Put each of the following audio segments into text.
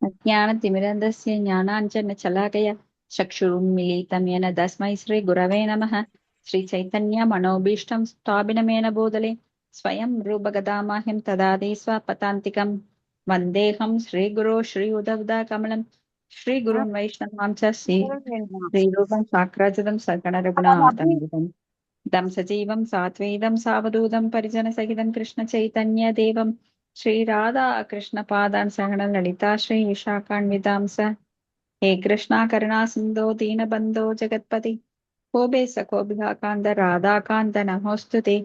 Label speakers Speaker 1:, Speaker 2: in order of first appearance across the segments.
Speaker 1: अज्ञानतिमिरन्धस्य ज्ञानाञ्जनशलाकया चक्षुरुन्मीलितं येन तस्मै श्रीगुरवे नमः। श्रीचैतन्यमनोभीष्टं स्थापिनमेन भूतले स्वयं रूपगदामाह्यं ददाति स्वपदान्तिकं। वन्देऽहं श्रीगुरो श्रीयुतपदाकमलं श्रीगुरुन् वैष्णवां च श्रीरूपं साग्रजातं सकलरघुनाथं दं सजीवं सात्वेदं सावधूतं परिजनसहितं कृष्णचैतन्यदेवं श्रीराधा कृष्णपादान् सहगण ललिता श्री विशाखान्वितांस। हे कृष्णा करुणा सिन्धो दीनबन्धो जगत्पति कोबे सकोभिकान्त राधाकान्त नमोऽस्तुते।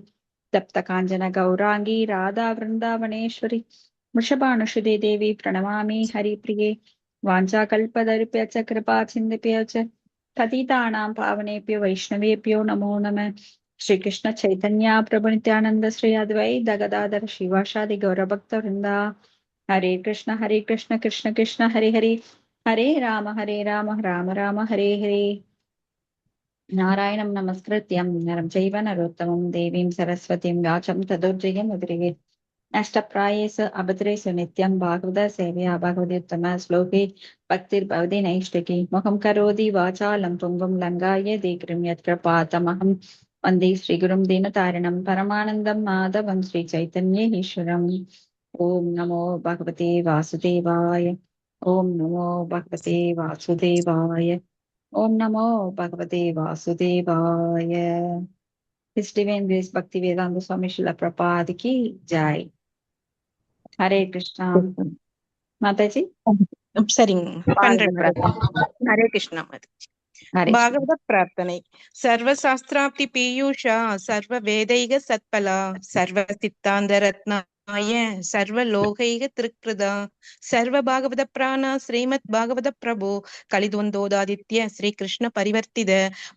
Speaker 1: तप्तकाञ्चन गौराङ्गी राधा वृन्दावनेश्वरी वृषभानुसुते देवी प्रणमामि हरिप्रिये। वाञ्छाकल्पतरुभ्यश्च कृपा सिन्धुभ्यः च पतितानां पावनेभ्यो वैष्णवेभ्यो नमो नमः। श्री कृष्ण चैतन्य प्रभु नित्यानंद श्री अद्वैत गदाधर शिवासादि गौरभक्त वृंदा। हरे कृष्ण कृष्ण कृष्ण हरे हरे हरे राम राम राम हरे हरे। नारायणं नमस्कृत्यं नरं चैव नरोत्तमं देवीं सरस्वतीं व्यासं तदोर्जयं मुद्रिगे नष्टप्रायेषु अभद्रेषु नित्यं भागवत सेवया भगवदुत्तम श्लोके भक्तिर्भवति नैष्टिकी मुखं करोति वाचालं पुङ्गुं लङ्घाय दीकृं यत्कृपातमहं वन्दे श्रीगुरुं दीनतारिणं परमानन्दं माधवं श्रीचैतन्येश्वरम्। ॐ नमो भगवते वासुदेवाय। ॐ नमो भगवते वासुदेवाय। ॐ नमो भगवते वासुदेवाय। His Divine Grace Bhaktivedanta Swami Srila Prabhupada ki jai. Hare Krishna Mataji.
Speaker 2: சரிங்க பண்றேன்
Speaker 1: பிரார்த்தனை.
Speaker 2: ஹரே கிருஷ்ணா மாதாஜி.
Speaker 1: ஹரே
Speaker 2: பாகவத பிரார்த்தனை. சர்வ சாஸ்திராப்தி பீயூஷா சர்வ வேதைக சத்பலா சர்வ சித்தாந்த ரத்னாய சர்வ லோகைக திருக்ருதா சர்வ பாகவத பிராணா ஸ்ரீமத் பாகவத பிரபு கலிதுவந்தோதாதித்ய ஸ்ரீ கிருஷ்ண பரிவர்த்தித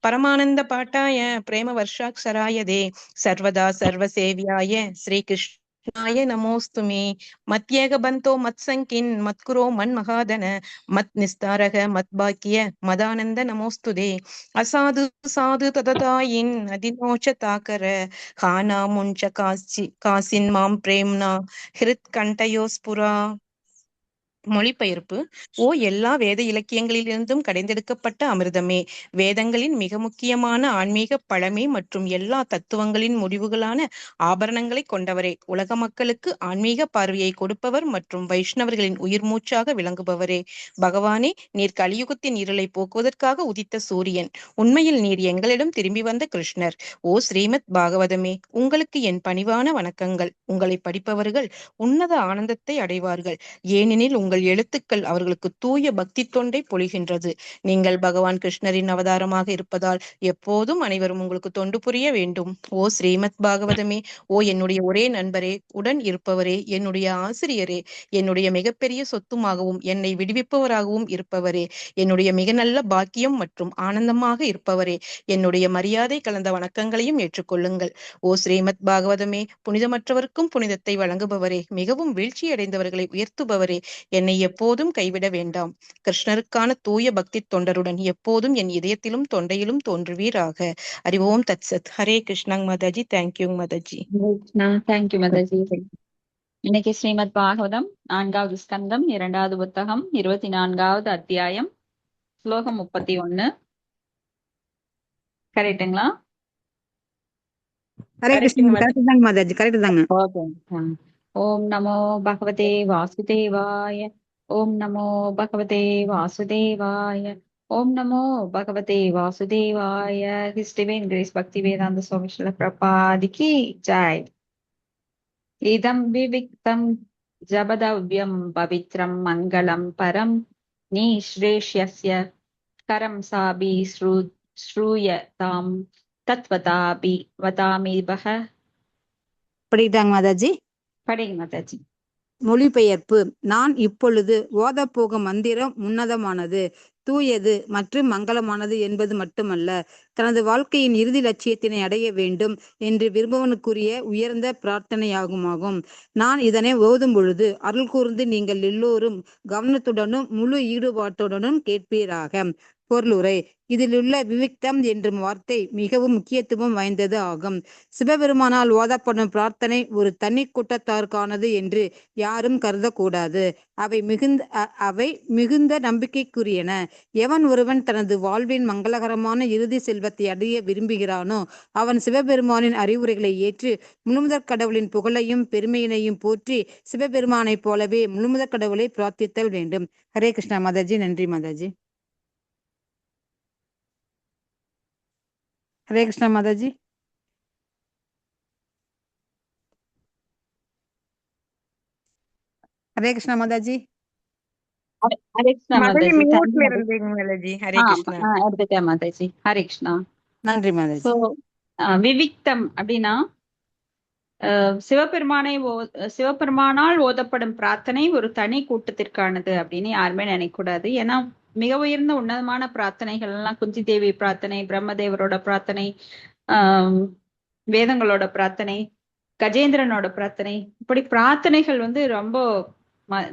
Speaker 2: பரமானந்த பாட்டாய பிரேம வர்ஷாக்ஷராயதே சர்வதா சர்வ சேவியாய ஸ்ரீ கிருஷ்ணாய நமோஸ்துமே. மத்யேக பந்தோ மத்சங்கின் மத்குரோ மன்மகாதன மத் நிஸ்தாரக மத் பாக்கிய மதானந்த நமோஸ்துதே. அசாது சாது தததாயின் அதினோச்ச தாக்கர ஹானா முஞ்ச காசின் மாம் பிரேம்னா ஹிருத் கண்டயோஸ்புரா. மொழிபெயர்ப்பு. ஓ எல்லா வேத இலக்கியங்களிலிருந்தும் கடைந்தெடுக்கப்பட்ட அமிர்தமே, வேதங்களின் மிக முக்கியமான ஆன்மீக பழமை மற்றும் எல்லா தத்துவங்களின் முடிவுகளான ஆபரணங்களை கொண்டவரே, உலக மக்களுக்கு ஆன்மீக பார்வையை கொடுப்பவர் மற்றும் வைஷ்ணவர்களின் உயிர் மூச்சாக விளங்குபவரே, பகவானே, நீர் கலியுகத்தின் இருளை போக்குவதற்காக உதித்த சூரியன். உண்மையில் நீர் எங்களிடம் திரும்பி வந்த கிருஷ்ணர். ஓ ஸ்ரீமத் பாகவதமே, உங்களுக்கு என் பணிவான வணக்கங்கள். உங்களை படிப்பவர்கள் உன்னத ஆனந்தத்தை அடைவார்கள், ஏனெனில் உங்கள் எழுத்துக்கள் அவர்களுக்கு தூய பக்தி தொண்டை பொழிகின்றது. நீங்கள் பகவான் கிருஷ்ணரின் அவதாரமாக இருப்பதால் எப்போதும் அனைவரும் உங்களுக்கு தொண்டு புரிய வேண்டும். ஓ ஸ்ரீமத் பாகவதமே, ஓ என்னுடைய ஒரே நண்பரே, உடன் இருப்பவரே, என்னுடைய ஆசிரியரே, என்னுடைய மிகப்பெரிய சொத்துமாகவும் என்னை விடுவிப்பவராகவும் இருப்பவரே, என்னுடைய மிக நல்ல பாக்கியம் மற்றும் ஆனந்தமாக இருப்பவரே, என்னுடைய மரியாதை கலந்த வணக்கங்களையும் ஏற்றுக்கொள்ளுங்கள். ஓ ஸ்ரீமத் பாகவதமே, புனிதமற்றவருக்கும் புனிதத்தை வழங்குபவரே, மிகவும் வீழ்ச்சியடைந்தவர்களை உயர்த்துபவரே, என்னை எப்போதும் கைவிட வேண்டாம். கிருஷ்ணருக்கான தூய பக்தி தொண்டருடன் எப்போதும் என் இதயத்திலும் தொண்டையிலும் தோன்றுவீராக. ஹரி ஓம் தத் சத். ஹரே கிருஷ்ணாங் மாதாஜி. தேங்க்யூ மாதாஜி.
Speaker 1: தேங்க்யூ மாதாஜி. இன்னைக்கு ஸ்ரீமத் பாகவதம் 4வது ஸ்கந்தம் 2வது புத்தகம் 24வது அத்தியாயம் ஸ்லோகம் 31. கரெக்டுங்களா?
Speaker 3: ஹரே கிருஷ்ணா. கரெக்ட் தாங்க மாதாஜி, கரெக்ட் தாங்க.
Speaker 1: ஓகே. ஓம் நமோ பகவதே வாசுதேவாய. ஓம் நமோ பகவதே வாசுதேவாய. ஓம் நமோ பகவதே வாசுதேவாய. His Divine Grace Bhaktivedanta Swami Srila Prabhupada ki jai. இதம் விவிக்தம் ஜபதவ்யம் பவித்ரம் மங்களம் பரம் நிஸ்ரேஷ்யஸ்ய கரம் சாபி ஸ்ரூயதாம் தத்வதாபி வதாமிபஹ.
Speaker 3: படிக்கிட்டாங்க மாதாஜி.
Speaker 1: படிங்க மாதாஜி.
Speaker 3: மொழிபெயர்ப்பு. நான் இப்பொழுது ஓதப்போகும் மந்திரம் உன்னதமானது. தூயது மற்றும் மங்களமானது என்பது மட்டுமல்ல, தனது வாழ்க்கையின் இறுதி லட்சியத்தினை அடைய வேண்டும் என்று விரும்புவனுக்குரிய உயர்ந்த பிரார்த்தனையாகுமாகும். நான் இதனை ஓதும் பொழுது அருள் கூர்ந்து நீங்கள் எல்லோரும் கவனத்துடனும் முழு ஈடுபாட்டுடனும் கேட்பீராக. பொருளுரை. இதிலுள்ள விவிக்தம் என்றும் வார்த்தை மிகவும் முக்கியத்துவம் வாய்ந்தது ஆகும். சிவபெருமானால் ஓதப்படும் பிரார்த்தனை ஒரு தனி கூட்டத்தாருக்கானது என்று யாரும் கருதக்கூடாது. அவை மிகுந்த நம்பிக்கைக்குரியன. எவன் ஒருவன் தனது வாழ்வின் மங்களகரமான இறுதி செல்வத்தை அடைய விரும்புகிறானோ அவன் சிவபெருமானின் அறிவுரைகளை ஏற்று முழுமுதற் கடவுளின் புகழையும் பெருமையினையும் போற்றி சிவபெருமானைப் போலவே முழுமுதற் கடவுளை பிரார்த்தித்தல் வேண்டும். ஹரே கிருஷ்ணா மாதாஜி. நன்றி மாதாஜி. ஹரே கிருஷ்ணா மாதாஜி. ஹரே கிருஷ்ணா மாதாஜி.
Speaker 1: ஹரே கிருஷ்ணா
Speaker 2: மாதாஜி
Speaker 1: மாதாஜி.
Speaker 2: மியூட்ல இருந்தீங்க மாதாஜி. ஹரே கிருஷ்ணா.
Speaker 1: எடுத்துட்டேன் மாதாஜி. ஹரே கிருஷ்ணா.
Speaker 3: நன்றி மாதாஜி.
Speaker 1: சோ விவிக்தம் அப்படின்னா சிவபெருமானால் ஓதப்படும் பிரார்த்தனை ஒரு தனி கூட்டத்திற்கானது அப்படின்னு யாருமே நினைக்கக்கூடாது. ஏன்னா மிக உயர்ந்த உன்னதமான பிரார்த்தனைகள் எல்லாம் குந்தி தேவி பிரார்த்தனை, பிரம்மதேவரோட பிரார்த்தனை, வேதங்களோட பிரார்த்தனை, கஜேந்திரனோட பிரார்த்தனை, இப்படி பிரார்த்தனைகள் ரொம்ப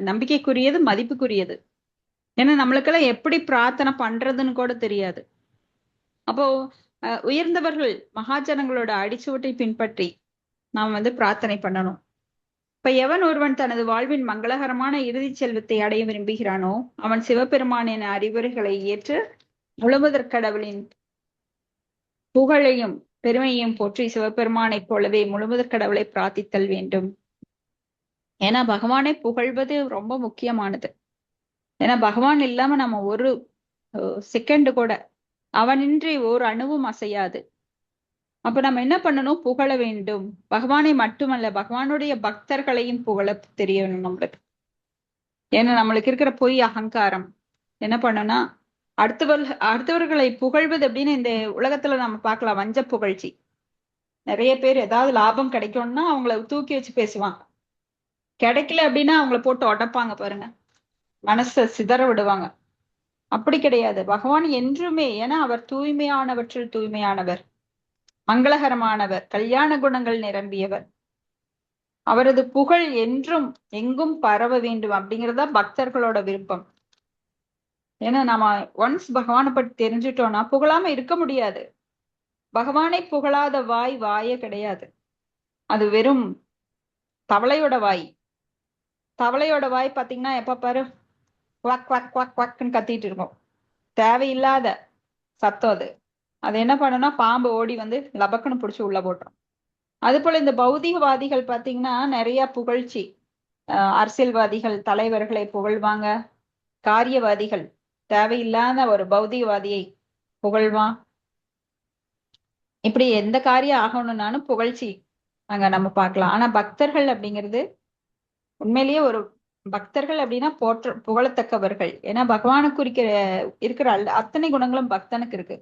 Speaker 1: நம்பிக்கைக்குரியது, மதிப்புக்குரியது. ஏன்னா நம்மளுக்கெல்லாம் எப்படி பிரார்த்தனை பண்றதுன்னு கூட தெரியாது. அப்போ உயர்ந்தவர்கள் மகாஜனங்களோட அடிச்சுவட்டை பின்பற்றி நாம் பிரார்த்தனை பண்ணணும். இப்ப எவன் ஒருவன் தனது வாழ்வின் மங்களகரமான இறுதி செல்வத்தை அடைய விரும்புகிறானோ அவன் சிவபெருமானின் அறிவுரைகளை ஏற்று முழுமுதற் கடவுளின் புகழையும் பெருமையையும் போற்றி சிவபெருமானைப் போலவே முழுமுதற் கடவுளை பிரார்த்தித்தல் வேண்டும். ஏன்னா பகவானை புகழ்வது ரொம்ப முக்கியமானது. ஏன்னா பகவான் இல்லாம நம்ம ஒரு செகண்ட் கூட, அவனின்றி ஒரு அணுவும் அசையாது. அப்ப நம்ம என்ன பண்ணணும்? புகழ வேண்டும். பகவானை மட்டுமல்ல, பகவானுடைய பக்தர்களையும் புகழ தெரியணும் நம்மளுக்கு. ஏன்னா நம்மளுக்கு இருக்கிற பொய் அகங்காரம் என்ன பண்ணும்னா, அடுத்தவர்களை புகழ்வது அப்படின்னு இந்த உலகத்துல நம்ம பார்க்கலாம். வஞ்ச புகழ்ச்சி. நிறைய பேர் ஏதாவது லாபம் கிடைக்கும்னா அவங்கள தூக்கி வச்சு பேசுவாங்க. கிடைக்கல அப்படின்னா அவங்கள போட்டு உடைப்பாங்க பாருங்க, மனசை சிதற விடுவாங்க. அப்படி கிடையாது. பகவான் என்றுமே, ஏன்னா அவர் தூய்மையானவற்றில் தூய்மையானவர், மங்களகரமானவர், கல்யாண குணங்கள் நிரம்பியவர். அவரது புகழ் என்றும் எங்கும் பரவ வேண்டும் அப்படிங்கிறதா பக்தர்களோட விருப்பம். ஏன்னா நாம ஒன்ஸ் பகவானை பற்றி தெரிஞ்சுட்டோம்னா புகழாம இருக்க முடியாது. பகவானை புகழாத வாயே கிடையாது. அது வெறும் தவளையோட வாய். தவளையோட வாய் பாத்தீங்கன்னா எப்ப பாரு குவாக் குவாக் குவாக் குவாக்ன்னு கத்திட்டு இருக்கும். தேவையில்லாத சத்தம் அது. அது என்ன பண்ணும்னா பாம்பு ஓடி லபக்குன்னு பிடிச்சி உள்ள போட்டுரும். அது போல இந்த பௌதிகவாதிகள் பாத்தீங்கன்னா நிறைய புகழ்ச்சி. அரசியல்வாதிகள் தலைவர்களை புகழ்வாங்க. காரியவாதிகள் தேவையில்லாத ஒரு பௌதிகவாதியை புகழ்வான். இப்படி எந்த காரியம் ஆகணும்னாலும் புகழ்ச்சி அங்க நம்ம பார்க்கலாம். ஆனா பக்தர்கள் அப்படிங்கிறது உண்மையிலேயே ஒரு பக்தர்கள் அப்படின்னா புகழத்தக்கவர்கள். ஏன்னா பகவானுக்கு இருக்கிற அத்தனை குணங்களும் பக்தனுக்கு இருக்கு.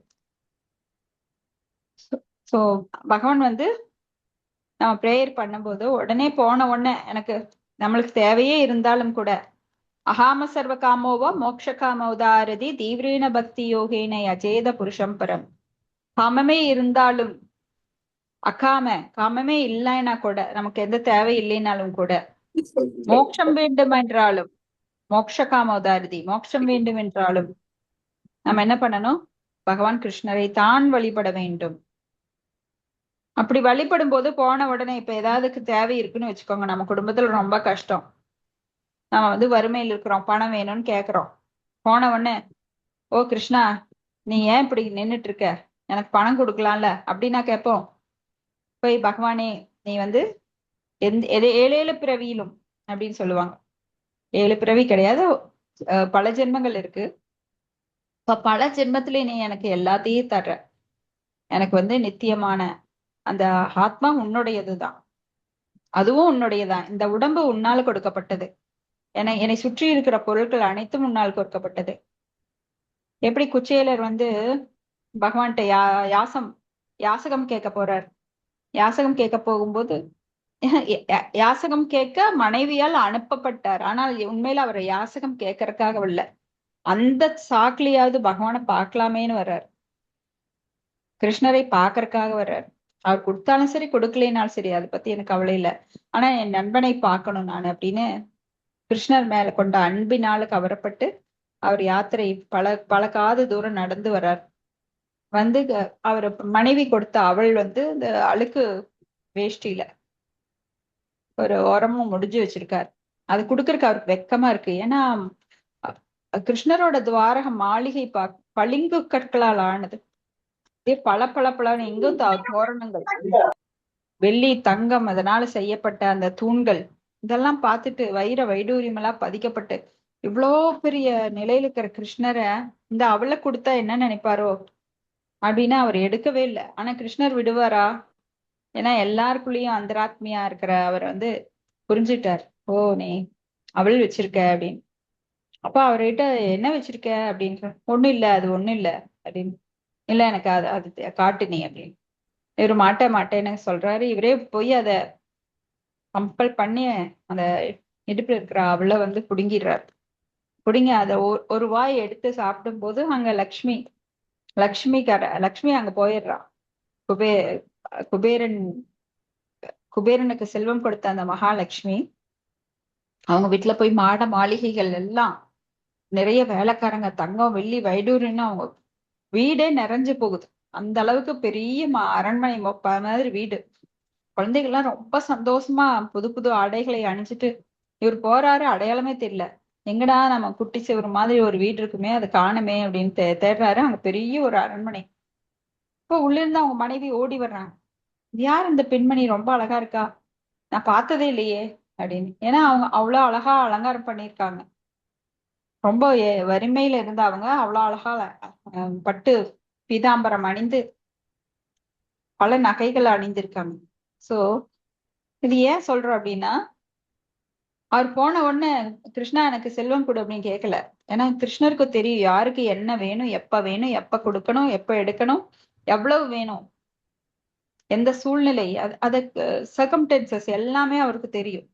Speaker 1: சோ பகவான் நம்ம பிரேயர் பண்ணும்போது உடனே போன உடனே நம்மளுக்கு தேவையே இருந்தாலும் கூட அகாம சர்வ காமோவா மோக்ஷ காமோதாரதி தீவிரீன பக்தி யோகேன அஜேத புருஷம் பரம். காமமே இருந்தாலும் காமமே இல்லைன்னா கூட, நமக்கு எந்த தேவை இல்லைனாலும் கூட, மோட்சம் வேண்டும் என்றாலும், மோக்ஷ காமோதாரதி மோட்சம் வேண்டும் என்றாலும் நம்ம என்ன பண்ணணும்? பகவான் கிருஷ்ணரை தான் வழிபட வேண்டும். அப்படி வழிபடும் போது போன உடனே இப்ப ஏதாவதுக்கு தேவை இருக்குன்னு வச்சுக்கோங்க, நம்ம குடும்பத்துல ரொம்ப கஷ்டம், நம்ம வறுமையில் இருக்கிறோம், பணம் வேணும்னு கேக்குறோம். போன உடனே ஓ கிருஷ்ணா நீ ஏன் இப்படி நின்னுட்டு இருக்க, எனக்கு பணம் கொடுக்கலாம்ல அப்படின்னா கேட்போம். போய் பகவானே நீ ஏழு பிறவியிலும் அப்படின்னு சொல்லுவாங்க. 7 பிறவி கிடையாது, பல ஜென்மங்கள் இருக்கு. இப்ப பல ஜென்மத்திலே நீ எனக்கு எல்லாத்தையும் தர்ற, எனக்கு நித்தியமான அந்த ஆத்மா உன்னுடையதுதான், அதுவும் உன்னுடையதான். இந்த உடம்பு உன்னால் கொடுக்கப்பட்டது, என்னை சுற்றி இருக்கிற பொருட்கள் அனைத்தும் உன்னால் கொடுக்கப்பட்டது. எப்படி குச்சேலர் பகவான்கிட்ட யாசகம் கேட்க போறார். யாசகம் கேட்க போகும்போது யாசகம் கேட்க மனைவியால் அனுப்பப்பட்டார். ஆனால் உண்மையில அவர் யாசகம் கேட்கறதுக்காக இல்ல, அந்த சாக்குலயாவது பகவானை பார்க்கலாமேன்னு வர்றாரு. கிருஷ்ணரை பாக்கறதுக்காக வர்றாரு. அவர் கொடுத்தாலும் சரி கொடுக்கலைனாலும் சரி அதை பத்தி எனக்கு கவலை இல்லை. ஆனா என் நண்பனை பார்க்கணும் நான் அப்படின்னு கிருஷ்ணர் மேல கொண்ட அன்பினால கவரப்பட்டு அவர் யாத்திரை பல காத தூரம் நடந்து வர்றார். வந்து அவர் மனைவி கொடுத்த அவள் வந்து இந்த அழுக்கு வேஷ்டியில ஒரு ஓரமும் முடிஞ்சு வச்சிருக்காரு. அது கொடுக்கறதுக்கு அவருக்கு வெக்கமா இருக்கு. ஏன்னா கிருஷ்ணரோட துவாரக மாளிகை பளிங்கு கற்களால் ஆனது. அப்படியே பளபளன்னு எங்கும் தோரணங்கள், வெள்ளி தங்கம் அதனால செய்யப்பட்ட அந்த தூண்கள் இதெல்லாம் பார்த்துட்டு வைடூரியம் எல்லாம் பதிக்கப்பட்டு இவ்வளோ பெரிய நிலையில இருக்கிற கிருஷ்ணரை இந்த அவளை கொடுத்தா என்ன நினைப்பாரோ அப்படின்னு அவர் எடுக்கவே இல்லை. ஆனா கிருஷ்ணர் விடுவாரா? ஏன்னா எல்லாருக்குள்ளேயும் அந்தராத்மியா இருக்கிற அவர் வந்து புரிஞ்சுட்டார். ஓ நீ அவள் வச்சிருக்க அப்படின்னு. அப்ப அவர்கிட்ட என்ன வச்சிருக்க அப்படின்னு, ஒண்ணும் இல்ல அது ஒண்ணும் இல்ல அப்படின்னு. இல்ல எனக்கு அது காட்டு நீ அப்படின்னு. இவரு மாட்டேன்னு சொல்றாரு. இவரே போய் அதை கம்பல் பண்ணி அந்த இடுப்புல இருக்கிற அவளை வந்து புடுங்கிடுறாரு. புடுங்கி அதை ஒரு வாய் எடுத்து சாப்பிடும் போது அங்க லக்ஷ்மி அங்க போயிடுறான். குபேரனுக்கு செல்வம் கொடுத்த அந்த மகாலட்சுமி அவங்க வீட்டுல போய் மாளிகைகள் எல்லாம் நிறைய வேலைக்காரங்க, தங்கம் வெள்ளி வைடூரியம்னு அவங்க வீடே நிறைஞ்சு போகுது. அந்த அளவுக்கு பெரிய அரண்மனை மாதிரி வீடு. குழந்தைகள்லாம் ரொம்ப சந்தோஷமா புது புது ஆடைகளை அணிஞ்சிட்டு இவர் போறாரு. அடையாளமே தெரியல. எங்கடா நம்ம குட்டி சிவர் மாதிரி ஒரு வீடு இருக்குமே அது காணுமே அப்படின்னு தேடுறாரு. அங்க பெரிய ஒரு அரண்மனை. இப்போ உள்ள இருந்து அவங்க மனைவி ஓடி வர்றாங்க. யார் இந்த பெண்மணி, ரொம்ப அழகா இருக்கா, நான் பார்த்ததே இல்லையே அப்படின்னு. ஏன்னா அவங்க அவ்வளவு அழகா அலங்காரம் பண்ணியிருக்காங்க. ரொம்ப வறுமையில இருந்த அவங்க அவ்வளவு அழகா பட்டு பீதாம்பரம் அணிந்து பல நகைகள் அணிந்திருக்காங்க. சோ இது ஏன் சொல்றோம் அப்படின்னா, அவர் போன உடனே கிருஷ்ணா எனக்கு செல்வம் கொடு அப்படின்னு கேட்கல. ஏன்னா கிருஷ்ணருக்கு தெரியும் யாருக்கு என்ன வேணும், எப்ப கொடுக்கணும், எப்ப எடுக்கணும், எவ்வளவு வேணும், எந்த சூழ்நிலை, அதுக்கு சர்க்கம்டன்சஸ் எல்லாமே அவருக்கு தெரியும்.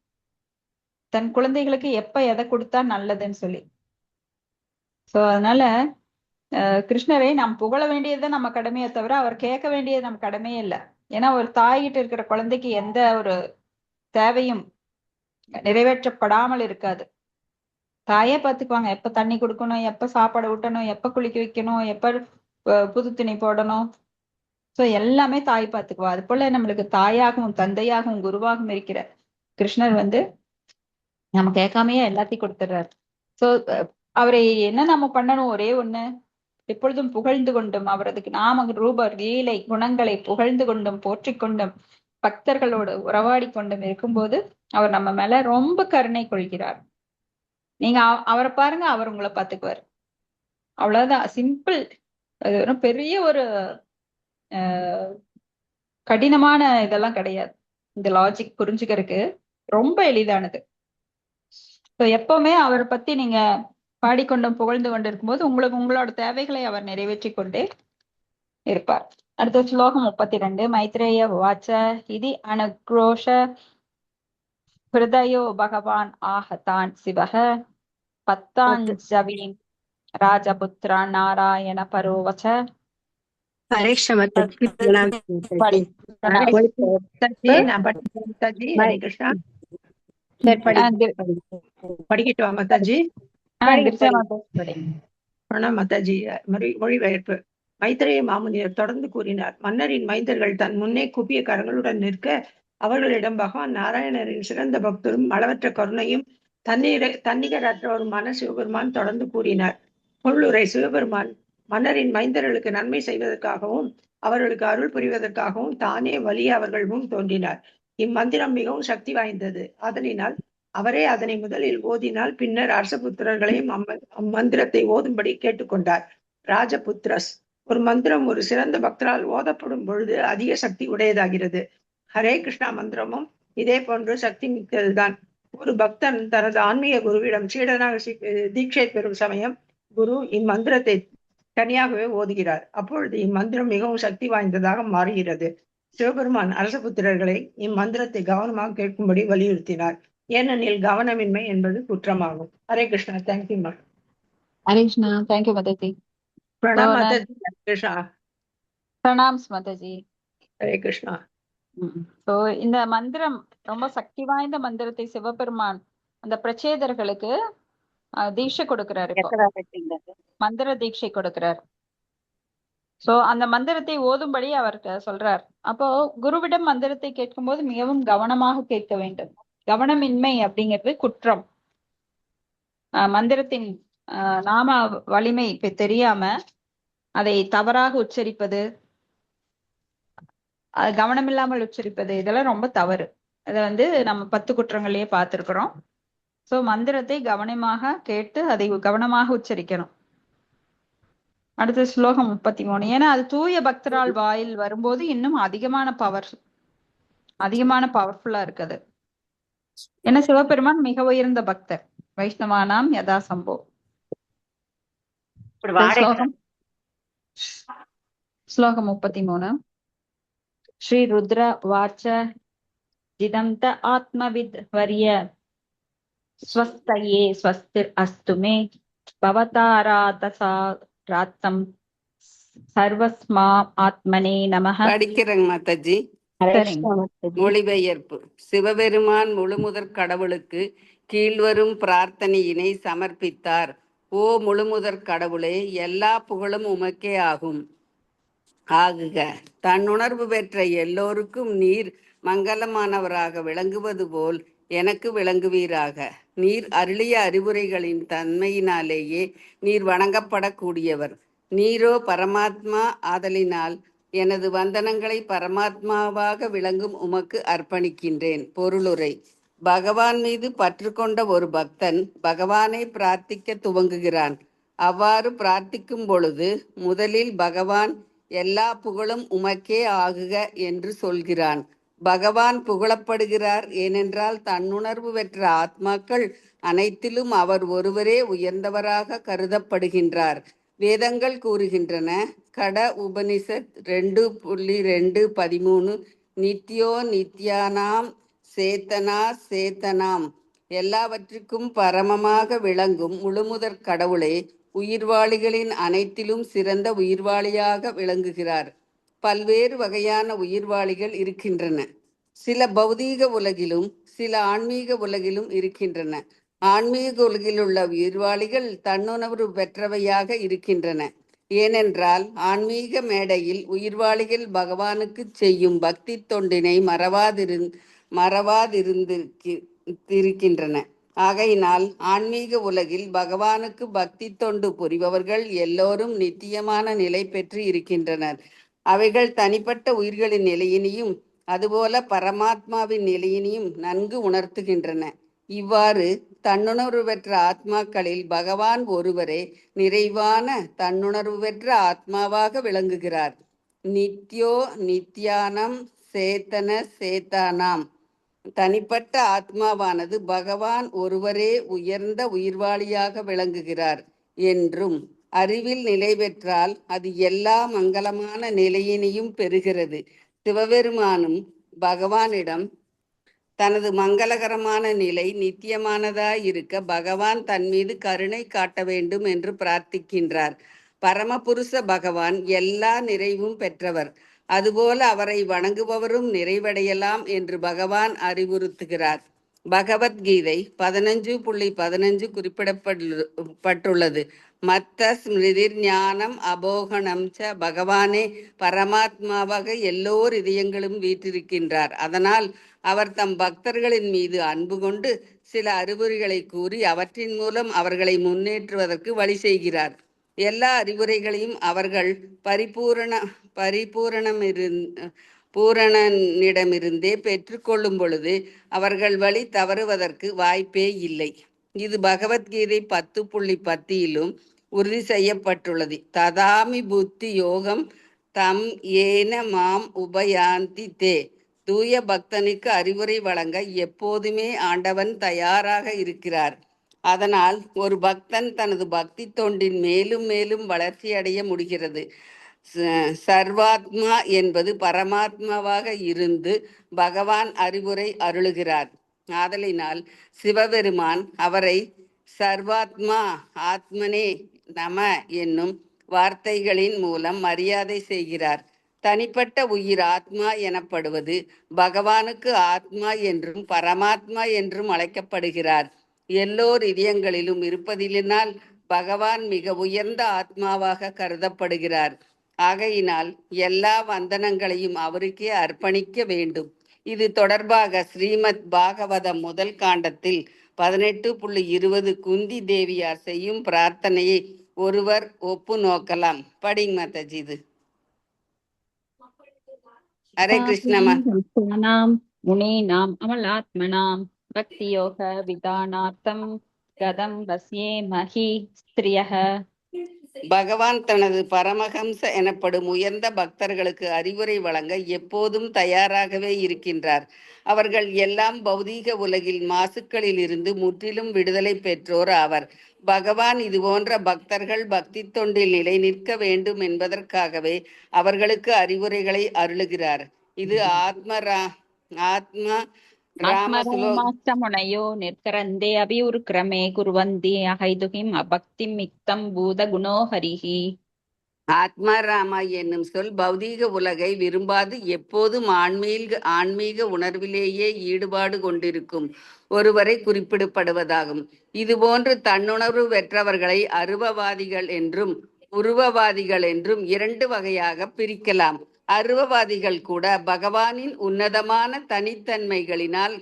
Speaker 1: தன் குழந்தைகளுக்கு எப்ப எதை கொடுத்தா நல்லதுன்னு சொல்லி. சோ அதனால கிருஷ்ணரை நாம் புகழ வேண்டியது நம்ம கடமையை தவிர அவர் கேட்க வேண்டியது நம்ம கடமையே இல்லை. ஏன்னா ஒரு தாய்கிட்ட இருக்கிற குழந்தைக்கு எந்த ஒரு தேவையும் நிறைவேற்றப்படாமல் இருக்காது. தாயே பார்த்துக்குவாங்க. எப்ப தண்ணி கொடுக்கணும், எப்ப சாப்பாடு ஊட்டணும், எப்ப குளிக்க வைக்கணும், எப்ப புது துணி போடணும். சோ எல்லாமே தாய் பார்த்துக்குவா. அது போல நம்மளுக்கு தாயாகவும் தந்தையாகவும் குருவாகவும் இருக்கிற கிருஷ்ணர் வந்து நம்ம கேட்காமையே எல்லாத்தையும் கொடுத்துடுறாரு. சோ அவரை என்ன நம்ம பண்ணணும், ஒரே ஒண்ணு, எப்பொழுதும் புகழ்ந்து கொண்டும் அவரது நாம ரூப லீலை குணங்களை புகழ்ந்து கொண்டும் போற்றிக் கொண்டும் பக்தர்களோடு உறவாடி கொண்டும் இருக்கும்போது அவர் நம்ம மேல ரொம்ப கருணை கொள்கிறார். நீங்க அவரை பாருங்க, அவர் உங்களை பார்த்துக்குவார். அவ்வளவுதான், சிம்பிள். அது பெரிய ஒரு கடினமான இதெல்லாம் கிடையாது. இந்த லாஜிக் புரிஞ்சுக்கிறதுக்கு ரொம்ப எளிதானது. எப்பவுமே அவரை பத்தி நீங்க பாடிக்கொண்டும் புகழ்ந்து கொண்டு இருக்கும்போது உங்களோட தேவைகளை அவர் நிறைவேற்றி கொண்டே இருப்பார். அடுத்த ஸ்லோகம் 32. மைத்ரேய வாச்ச இது அனுக்ரோஷ ஹிருதயோ பகவான் ஆஹதான் சிவக பத்தாஞ்சவீன் ராஜபுத்ரா நாராயண பரோவச்ச.
Speaker 4: படிக்கட்டுமா மாதாஜி? மாதாஜி மொழிபெயர்ப்பு. மைத்ரேய மாமுனிவர் தொடர்ந்து கூறினார். மன்னரின் மைந்தர்கள் தன் முன்னே குப்பிய கரங்களுடன் நிற்க அவர்களிடம் பகவான் நாராயணரின் சிறந்த பக்தரும் அளவற்ற கருணையும் தன்னிகரற்றவருமான சிவபெருமான் தொடர்ந்து கூறினார். பொருளுரை. சிவபெருமான் மன்னரின் மைந்தர்களுக்கு நன்மை செய்வதற்காகவும் அவர்களுக்கு அருள் புரிவதற்காகவும் தானே வலிய அவர்கள் முன் தோன்றினார். இம்மந்திரம் மிகவும் சக்தி வாய்ந்தது. அதனால் அவரே அதனை முதலில் ஓதினால் பின்னர் அரசபுத்திரர்களையும் அம்மந்திரத்தை ஓதும்படி கேட்டுக்கொண்டார். ராஜபுத்திரஸ். ஒரு மந்திரம் ஒரு சிறந்த பக்தரால் ஓதப்படும் பொழுது அதிக சக்தி உடையதாகிறது. ஹரே கிருஷ்ணா மந்திரமும் இதே போன்று சக்தி மிக்கதுதான். ஒரு பக்தன் தனது ஆன்மீக குருவிடம் சீடனாக தீட்சை பெறும் சமயம் குரு இம்மந்திரத்தை தனியாகவே ஓதுகிறார். அப்பொழுது இம்மந்திரம் மிகவும் சக்தி வாய்ந்ததாக மாறுகிறது. சிவபெருமான் அரசபுத்திரர்களை இம்மந்திரத்தை கவனமாக கேட்கும்படி வலியுறுத்தினார். ஏனெனில் கவனமின்மை என்பது குற்றமாகும். ஹரே கிருஷ்ணா. தேங்க்யூ.
Speaker 1: ஹரே கிருஷ்ணா. தேங்க்யூ மததி.
Speaker 4: பிரணாம்
Speaker 1: So,
Speaker 4: மாதாஜி. ஹரே கிருஷ்ணா.
Speaker 1: பிரணாம்ஸ் மதஜி.
Speaker 4: ஹரே கிருஷ்ணா.
Speaker 1: ஸோ இந்த மந்திரம் ரொம்ப சக்தி வாய்ந்த மந்திரத்தை சிவபெருமான் அந்த பிரச்சேதர்களுக்கு தீட்சை கொடுக்கிறார். இப்போ மந்திர தீட்சை கொடுக்கிறார். சோ அந்த மந்திரத்தை ஓதும்படி அவருக்கு சொல்றார். அப்போ குருவிடம் மந்திரத்தை கேட்கும்போது மிகவும் கவனமாக கேட்க வேண்டும். கவனமின்மை அப்படிங்கிறது குற்றம். மந்திரத்தின் நாம வலிமை இப்ப தெரியாம அதை தவறாக உச்சரிப்பது, கவனமில்லாமல் உச்சரிப்பது, இதெல்லாம் ரொம்ப தவறு. அதை நம்ம 10 குற்றங்களையே பார்த்திருக்கிறோம். சோ மந்திரத்தை கவனமாக கேட்டு அதை கவனமாக உச்சரிக்கணும். அடுத்த ஸ்லோகம் 33. ஏன்னா அது தூய பக்தரால் வாயில் வரும்போது இன்னும் அதிகமான பவர்ஃபுல்லா இருக்குது. ஏன்னா சிவபெருமான் மிக உயர்ந்த பக்தர். வைஷ்ணவானாம் யதா சம்போ. ஸ்லோகம் 33. ஸ்ரீ ருத்ர வாச்ச ஜிதந்த ஆத்மவித் வரிய ஸ்வஸ்தயே ஸ்வஸ்திர் அஸ்து மே பவதாராதசாராத்தம் சர்வஸ்மா ஆத்மனே நமஹ.
Speaker 5: படிக்கிறேங்க மாதாஜி. மொழிபெயர்ப்பு. சிவபெருமான் முழுமுதற் கடவுளுக்கு கீழ்வரும் பிரார்த்தனையினை சமர்ப்பித்தார். ஓ முழுமுதற் கடவுளே, எல்லா புகழும் உமக்கே ஆகும். ஆகுக. தன்னுணர்வு பெற்ற எல்லோருக்கும் நீர் மங்களமானவராக விளங்குவது போல் எனக்கு விளங்குவீராக. நீர் அருளிய அறிவுரைகளின் தன்மையினாலேயே நீர் வணங்கப்படக்கூடியவர். நீரோ பரமாத்மா ஆதலினால் எனது வந்தனங்களை பரமாத்மாவாக விளங்கும் உமக்கு அர்ப்பணிக்கின்றேன். பொருளுரை. பகவான் மீது பற்று கொண்ட ஒரு பக்தன் பகவானை பிரார்த்திக்க துவங்குகிறான். அவ்வாறு பிரார்த்திக்கும் பொழுது முதலில் பகவான் எல்லா புகழும் உமக்கே ஆகுக என்று சொல்கிறான். பகவான் புகழப்படுகிறார். ஏனென்றால் தன்னுணர்வு பெற்ற ஆத்மாக்கள் அனைத்திலும் அவர் ஒருவரே உயர்ந்தவராக கருதப்படுகின்றார். வேதங்கள் கூறுகின்றன. கட உபனிஷத் 2.2.13 நித்யோ நித்யானாம் சேத்தனா சேத்தனாம். எல்லாவற்றிற்கும் பரமமாக விளங்கும் முழுமுதற் கடவுளே உயிர்வாளிகளின் அனைத்திலும் சிறந்த உயிர்வாளியாக விளங்குகிறார். பல்வேறு வகையான உயிர்வாளிகள் இருக்கின்றன. சில பௌதீக உலகிலும் சில ஆன்மீக உலகிலும் இருக்கின்றன. ஆன்மீக உலகில் உள்ள உயிர்வாளிகள் தன்னுணர்வு பெற்றவையாக இருக்கின்றன. ஏனென்றால் ஆன்மீக மேடையில் உயிர்வாளிகள் பகவானுக்கு செய்யும் பக்தி தொண்டினை மறவாதிருக்கின்றன. ஆகையினால் ஆன்மீக உலகில் பகவானுக்கு பக்தி தொண்டு புரிபவர்கள் எல்லோரும் நித்தியமான நிலை பெற்று இருக்கின்றனர். அவைகள் தனிப்பட்ட உயிர்களின் நிலையினையும் அதுபோல பரமாத்மாவின் நிலையினையும் நன்கு உணர்த்துகின்றன. இவ்வாறு தன்னுணர்வு பெற்ற ஆத்மாக்களில் பகவான் ஒருவரே நிறைவான தன்னுணர்வு பெற்ற ஆத்மாவாக விளங்குகிறார். நித்யோ நித்யானம் சேத்தன சேத்தானாம். தனிப்பட்ட ஆத்மாவானது பகவான் ஒருவரே உயர்ந்த உயிர்வாளியாக விளங்குகிறார் என்றும், அறிவில் நிலை பெற்றால் அது எல்லா மங்களமான நிலையினையும் பெறுகிறது. சிவபெருமானும் பகவானிடம் தனது மங்களகரமான நிலை நித்தியமானதாயிருக்க பகவான் தன் மீது கருணை காட்ட வேண்டும் என்று பிரார்த்திக்கின்றார். பரமபுருஷ பகவான் எல்லா நிறைவும் பெற்றவர். அதுபோல அவரை வணங்குபவரும் நிறைவடையலாம் என்று பகவான் அறிவுறுத்துகிறார். பகவத்கீதை 15.15 குறிப்பிடப்பட்டுள்ளது. மத்த ஸ்மிருதிர் ஞானம் அபோகணம் ச. பகவானே பரமாத்மாவாக எல்லோர் இதயங்களும் வீற்றிருக்கின்றார். அதனால் அவர் தம் பக்தர்களின் மீது அன்பு கொண்டு சில அறிவுரைகளை கூறி அவற்றின் மூலம் அவர்களை முன்னேற்றுவதற்கு வழி செய்கிறார். எல்லா அறிவுரைகளையும் அவர்கள் பூரணனிடமிருந்தே பெற்றுக்கொள்ளும் பொழுது அவர்கள் வழி தவறுவதற்கு வாய்ப்பே இல்லை. இது பகவத்கீதை 10.10 உறுதி செய்யப்பட்டுள்ளது. ததாமி புத்தி யோகம் தம் ஏன மாம் உபயாந்தி தே. தூய பக்தனுக்கு அறிவுரை வழங்க எப்போதுமே ஆண்டவன் தயாராக இருக்கிறார். அதனால் ஒரு பக்தன் தனது பக்தி தொண்டின் மேலும் மேலும் வளர்ச்சி அடைய முடிகிறது. சர்வாத்மா என்பது பரமாத்மாவாக இருந்து பகவான் அறிவுரை அருளுகிறார். ஆதலினால் சிவபெருமான் அவரை சர்வாத்மா ஆத்மனே நம என்னும் வார்த்தைகளின் மூலம் மரியாதை செய்கிறார். தனிப்பட்ட உயிர் ஆத்மா எனப்படுவது பகவானுக்கு ஆத்மா என்றும் பரமாத்மா என்றும் அழைக்கப்படுகிறார். எல்லோர் இதயங்களிலும் இருப்பதினால் பகவான் மிக உயர்ந்த ஆத்மாவாக கருதப்படுகிறார். ஆகையினால் எல்லா வந்தனங்களையும் அவருக்கே அர்ப்பணிக்க வேண்டும். இது தொடர்பாக ஸ்ரீமத் பாகவதம் முதல் காண்டத்தில் 18.20 குந்தி தேவியார் செய்யும் பிரார்த்தனையை ஒருவர் ஒப்பு நோக்கலாம். படிங்க மாதாஜி. இது ஹரே கிருஷ்ணமா.
Speaker 1: முனீனாம் அமலாத்மனாம் பக்தி யோக விதானார்த்தம் கதம் வஸ்யே மகி ஸ்திரியஹ.
Speaker 5: பகவான் தனது பரமஹம்ச எனப்படும் உயர்ந்த பக்தர்களுக்கு அறிவுரை வழங்க எப்போதும் தயாராகவே இருக்கின்றார். அவர்கள் எல்லாம் பௌதீக உலகில் மாசுக்களில் இருந்து முற்றிலும் விடுதலை பெற்றோர் ஆவர். பகவான் இது போன்ற பக்தர்கள் பக்தி தொண்டில் நிலை நிற்க வேண்டும் என்பதற்காகவே அவர்களுக்கு அறிவுரைகளை அருளுகிறார். இது
Speaker 1: ஆத்மராமாஸ்தமுனையோ நிற்கரந்தே அபியுருக்கிரமே குர்வந்தி அகைதுகிம் அபக்திம் மிக்தம் பூத குணோஹரிஹி.
Speaker 5: ஆத்மராமா என்னும் சொல் பௌதீக உலகை விரும்பாது எப்போதும் ஆன்மீக உணர்விலேயே ஈடுபாடு கொண்டிருக்கும் ஒருவரை குறிப்பிடப்படுவதாகும். இதுபோன்று தன்னுணர்வு பெற்றவர்களை அருவவாதிகள் என்றும் உருவவாதிகள் என்றும் 2 வகையாக பிரிக்கலாம். அருவவாதிகள் கூட பகவானின் உன்னதமான தனித்தன்மைகளினால்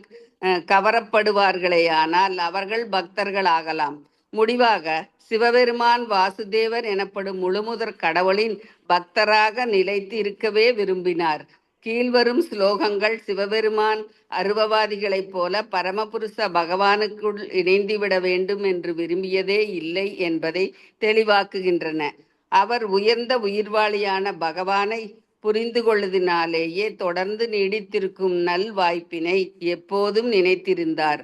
Speaker 5: கவரப்படுவார்களேயானால் அவர்கள் பக்தர்கள் ஆகலாம். முடிவாக சிவபெருமான் வாசுதேவர் எனப்படும் முழுமுதற் கடவுளின் பக்தராக நிலைத்து இருக்கவே விரும்பினார். கீழ்வரும் ஸ்லோகங்கள் சிவபெருமான் அருவவாதிகளைப் போல பரமபுருஷ பகவானுக்குள் இணைந்துவிட வேண்டும் என்று விரும்பியதே இல்லை என்பதை தெளிவாக்குகின்றன. அவர் உயர்ந்த உயிர்வாளியான பகவானை புரிந்து கொள்வதனாலேயே தொடர்ந்து நீடித்திருக்கும் நல் வாய்ப்பினை எப்போதும் நினைத்திருந்தார்.